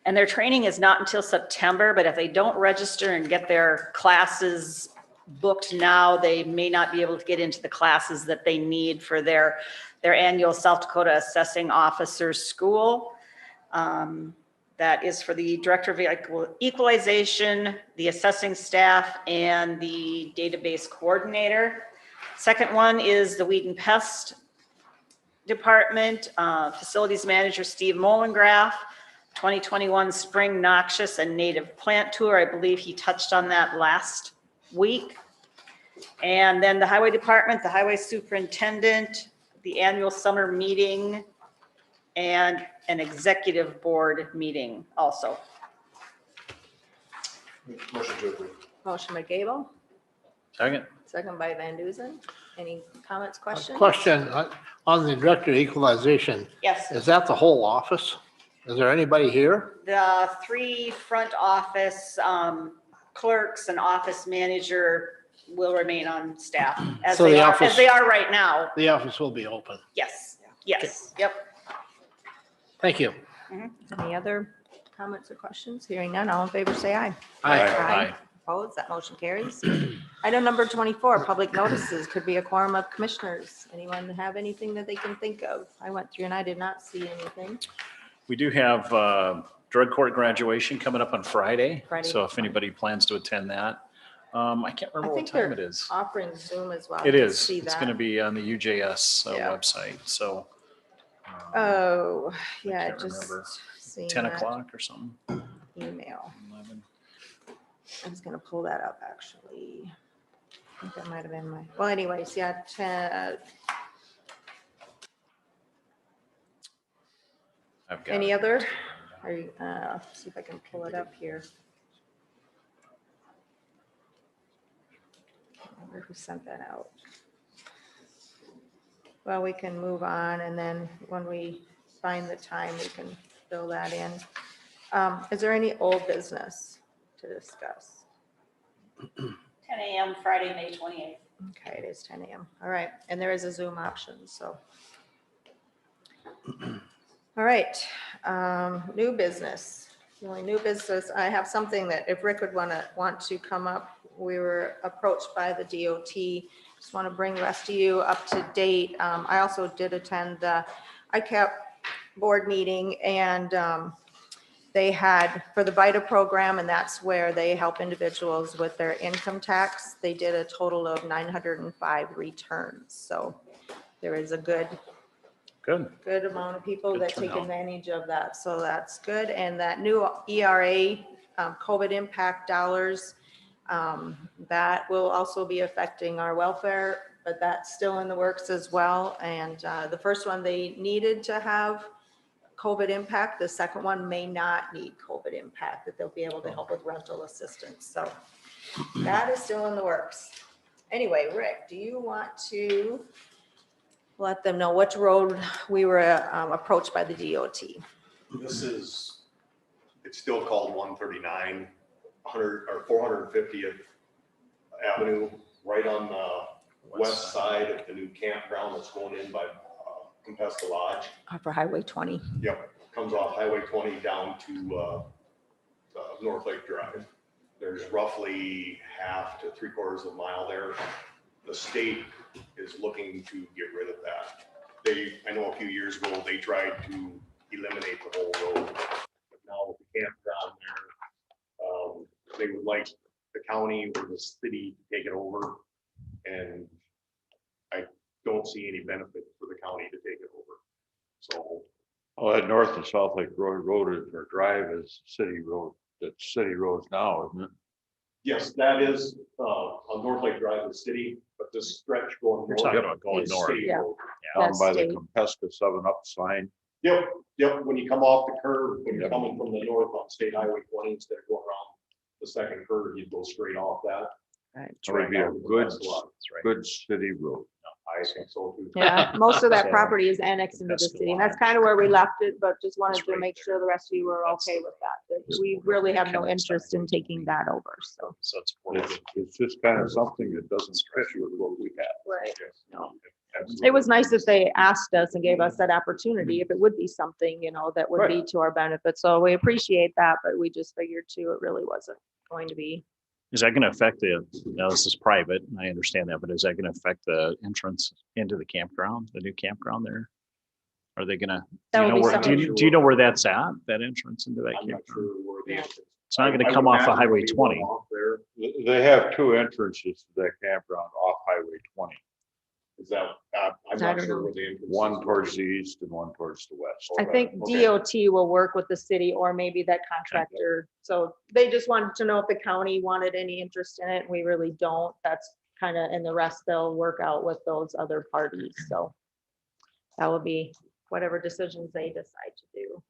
And their training is not until September, but if they don't register and get their classes booked now, they may not be able to get into the classes that they need for their annual South Dakota Assessing Officers School. That is for the Director of Equalization, the assessing staff, and the database coordinator. Second one is the Weed and Pest Department, Facilities Manager Steve Molengrath, 2021 Spring Noxious and Native Plant Tour. I believe he touched on that last week. And then the Highway Department, the Highway Superintendent, the annual summer meeting, and an executive board meeting also. Motion to approve. Motion by Gable, Second. second by Van Duzen. Any comments, questions? Question on the Director of Equalization. Yes, Is that the whole office? Is there anybody here? the 3 front office clerks and office manager will remain on staff as So the they office- are right now. The office will be open. Yes, yes, yep. Thank you. Any other comments or questions? Hearing none, all in favor say aye. Aye. Opposed, that motion carries. Item number 24, public notices, could be a quorum of commissioners. Anyone have anything that they can think of? I went through and I did not see anything. We do have drug court graduation coming up on Friday. Friday. So if anybody plans to attend that. I can't I remember what think time they're it is. offering Zoom as well. It to is. see It's that. going to be on the UJS Yeah. website. So Oh, yeah, can't just remember. seeing 10 that o'clock or something. email. 11. I was gonna pull that up, actually. I think that might have been my, well, anyways, yeah, 10, I've got any it. other? Are you, see if I can pull it up here. Can't remember who sent that out. Well, we can move on, and then when we find the time, we can fill that in. Is there any old business to discuss? 10 a.m. Friday, May 28th. Okay, it is 10 a.m. All right, and there is a Zoom option, so. All right, new business. The only new business, I have something that if Rick would want to come up, we were approached by the DOT. Just want to bring the rest of you up to date. I also did attend the ICAP board meeting, and they had, for the VITA program, and that's where they help individuals with their income tax, they did a total of 905 returns. So there is a good amount of people Good that take turnout. advantage of that. So that's good. And that new ERA, COVID impact dollars, that will also be affecting our welfare, but that's still in the works as well. And the first one, they needed to have COVID impact. The second one may not need COVID impact, that they'll be able to help with rental assistance. So that is still in the works. Anyway, Rick, do you want to let them know which road we were approached by the DOT? This is, it's still called 139, 100 or 450th Avenue, right on the west side of the new campground that's going in by Compesta Lodge. For Highway 20. Yep, comes off Highway 20 down to North Lake Drive. There's roughly half to 3/4 of a mile there. The state is looking to get rid of that. I know a few years ago, they tried to eliminate the whole road. But now with the campground there, they would like the county or the city to take it over. And I don't see any benefit for the county to take it over. So. Well, that North and South Lake Road or Drive is city road. That's city roads now, isn't it? Yes, that is on North Lake Drive, the city, but this stretch going You're north. talking about going is north. state Yeah. road. Down by the state. Compesta 7-Up sign. Yep, when you come off the curve, when you're coming from the north on State Highway 20, instead of going around the second curve, you go straight off that. Right. It would be a good, That's a lot. good city road. I think so too. Yeah, most of that So, property is annexed into the Fiscal city, and that's line. kind of where we left it, but just wanted It's to right make there. sure the rest of you were That's okay the- with that. that's We the really road have that no connects interest in back. taking that over, so. So it's. It's just kind of something that doesn't fit with what we have. Right. Yes, No. absolutely. It was nice that they asked us and gave us that opportunity, if it would be something, that would be to our benefit. So we appreciate that, but we just figured too, it really wasn't going to be. Is that going to affect this is private, and I understand that, but is that going to affect the entrance into the campground, the new campground there? Are they gonna, That would be do you know where that's at, that entrance into that I'm not campground? sure where the entrance. It's not I gonna would come off of imagine Highway there'd be one 20. off there. They have two entrances to that campground off Highway 20. Is that, I'm I not don't sure know. where the entrance is. One towards the east and one towards the west. I think Okay. DOT will work with the city or maybe that contractor. So they just wanted to know if the county wanted any interest in it. We really don't. That's kind of, and the rest they'll work out with those other parties. So that will be whatever decisions they decide to do.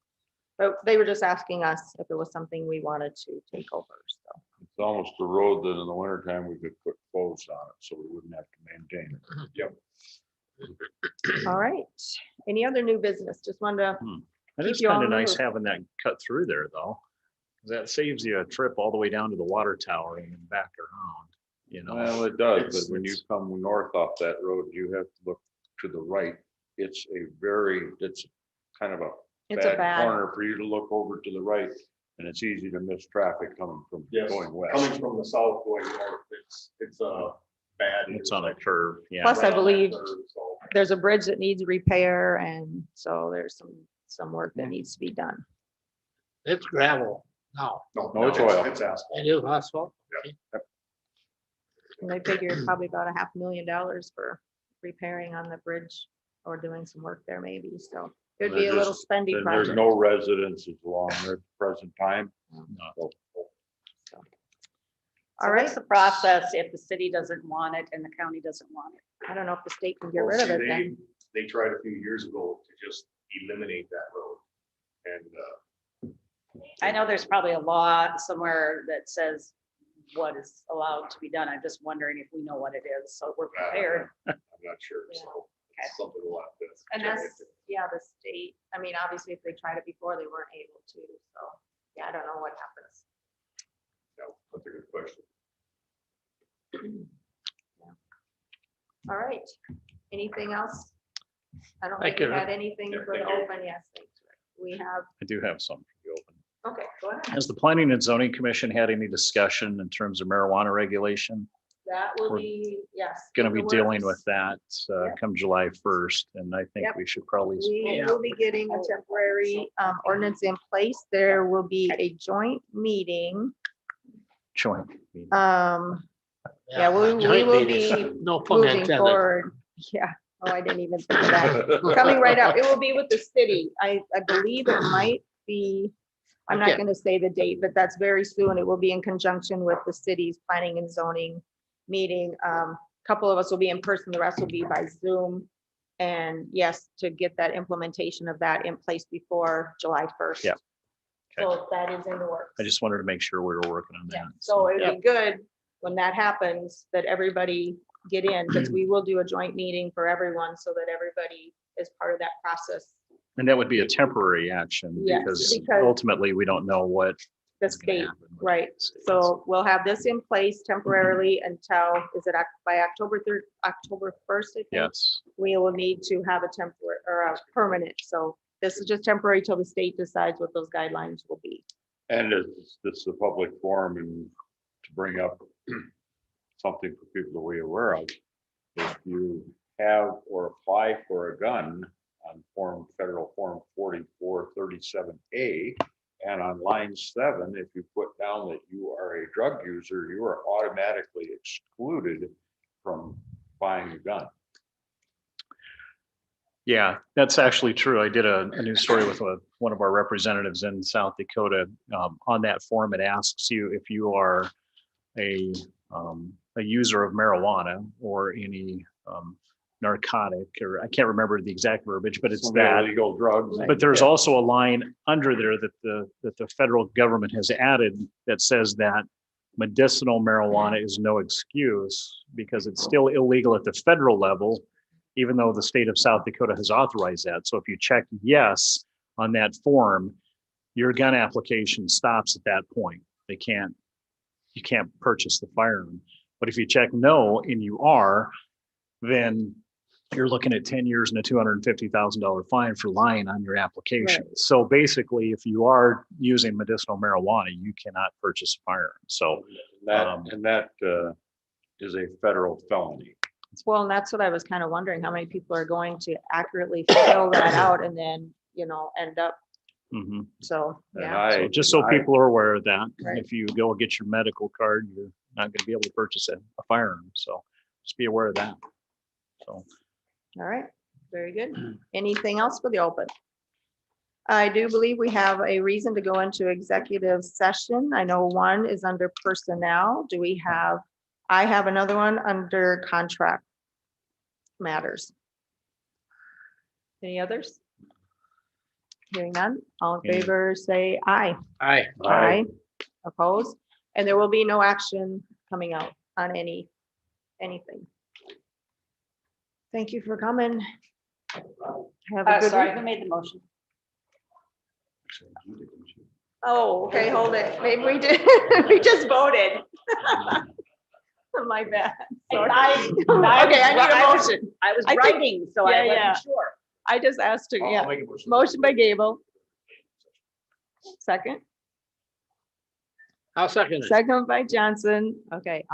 But they were just asking us if it was something we wanted to take over, so. It's almost a road that in the wintertime we could put clothes on it, so we wouldn't have to maintain it. Yep. All right. Any other new business? Just wanted to, It keep is you kind on of the nice loop. having that cut through there, though. 'Cause that saves you a trip all the way down to the water tower and then back around, Well, it does, It's- but when you come north off that road, you have to look to the right. It's kind of a It's a bad bad, corner for you to look over to the right, and it's easy to miss traffic coming from Yes, going west. coming from the south going north, it's a bad. It's on a curve, yeah. Plus, I Right on that believe curve, so. there's a bridge that needs repair, and so there's some work that needs to be done. It's gravel now. No, it's oil. It's asphalt. It is asphalt. Okay. And they figured probably about $500,000 for repairing on the bridge or doing some work there maybe, so it'd be a little spendy And there's project. no residences along there at the present time. No. All right, What's the process if the city doesn't want it and the county doesn't want it? I don't know if the state can get Well, rid of see, it then. They tried a few years ago to just eliminate that road. And I know there's probably a law somewhere that says what is allowed to be done. I'm just wondering if we know what it is, so we're prepared. I'm not sure, so it's something we'll have to. And check that's, into. yeah, the state, I mean, obviously if they tried it before, they weren't able to, so. I don't know what happens. Yeah, that's a good question. All right. Anything else? I don't Thank think we you. had anything for the open. Yes, thanks. Rick. We have, I do have something for the open. okay, go ahead. Has the Planning and Zoning Commission had any discussion in terms of marijuana regulation? That will We're be, yes. Going in to be the dealing works. with that Yep. come July 1st, and I think Yep. we should probably. We will be getting a temporary ordinance in place. There will be a joint meeting. Joint. Yeah, we joint will meetings. be No pun moving intended. forward. Yeah, oh, I didn't even think of that. Coming right up, it will be with the city. I believe it might be, I'm not Okay. gonna say the date, but that's very soon. It will be in conjunction with the city's planning and zoning meeting. Couple of us will be in person, the rest will be by Zoom. And yes, to get that implementation of that in place before July 1st. Yeah. So that is in the works. I just wanted to make sure we were working on Yeah, that. so it'd be good when that happens, that everybody get in, because we will do a joint meeting for everyone so that everybody is part of that process. And that would be a temporary action Yes, because because- ultimately we don't know what. The is gonna state, happen with right? the state. So we'll have this in place temporarily until, is it by October 3rd, October 1st? I think? Yes. We will need to have a temporary or a permanent. So this is just temporary till the state decides what those guidelines will be. And this is a public forum and to bring up something for people to be aware of. If you have or apply for a gun on federal form 4437A, and on line 7, if you put down that you are a drug user, you are automatically excluded from buying a gun. Yeah, that's actually true. I did a news story with one of our representatives in South Dakota. On that form, it asks you if you are a user of marijuana or any narcotic, or I can't remember the exact verbiage, but it's Some that. illegal drugs. But there's also a line under there that the federal government has added that says that medicinal marijuana is no excuse because it's still illegal at the federal level, even though the state of South Dakota has authorized that. So if you check yes on that form, your gun application stops at that point. You can't purchase the firearm. But if you check no and you are, then you're looking at 10 years and a $250,000 fine for lying on your application. Right. So basically, if you are using medicinal marijuana, you cannot purchase a firearm. So That is a federal felony. Well, and that's what I was kind of wondering, how many people are going to accurately fill that out and then, end up, mhm. so, And yeah. So just so people are aware of that, Right. if you go get your medical card, you're not going to be able to purchase a firearm. So just be aware of that. So. All right, very good. Anything else for the open? I do believe we have a reason to go into executive session. I know one is under personnel. I have another one under contract matters. Any others? Hearing none, all in favor, say aye. Aye. Aye. Opposed? And there will be no action coming out on anything. Thank you for coming. Have a good Sorry, week. who made the motion? Oh, okay, hold it. Maybe we did. We just voted. My bad. Sorry. Okay, I need a motion. I was I think- writing, so I yeah. wasn't sure. I just asked her, I'll yeah. make a motion. Motion by Gable. Second. I'll second it. Second by Johnson. Okay.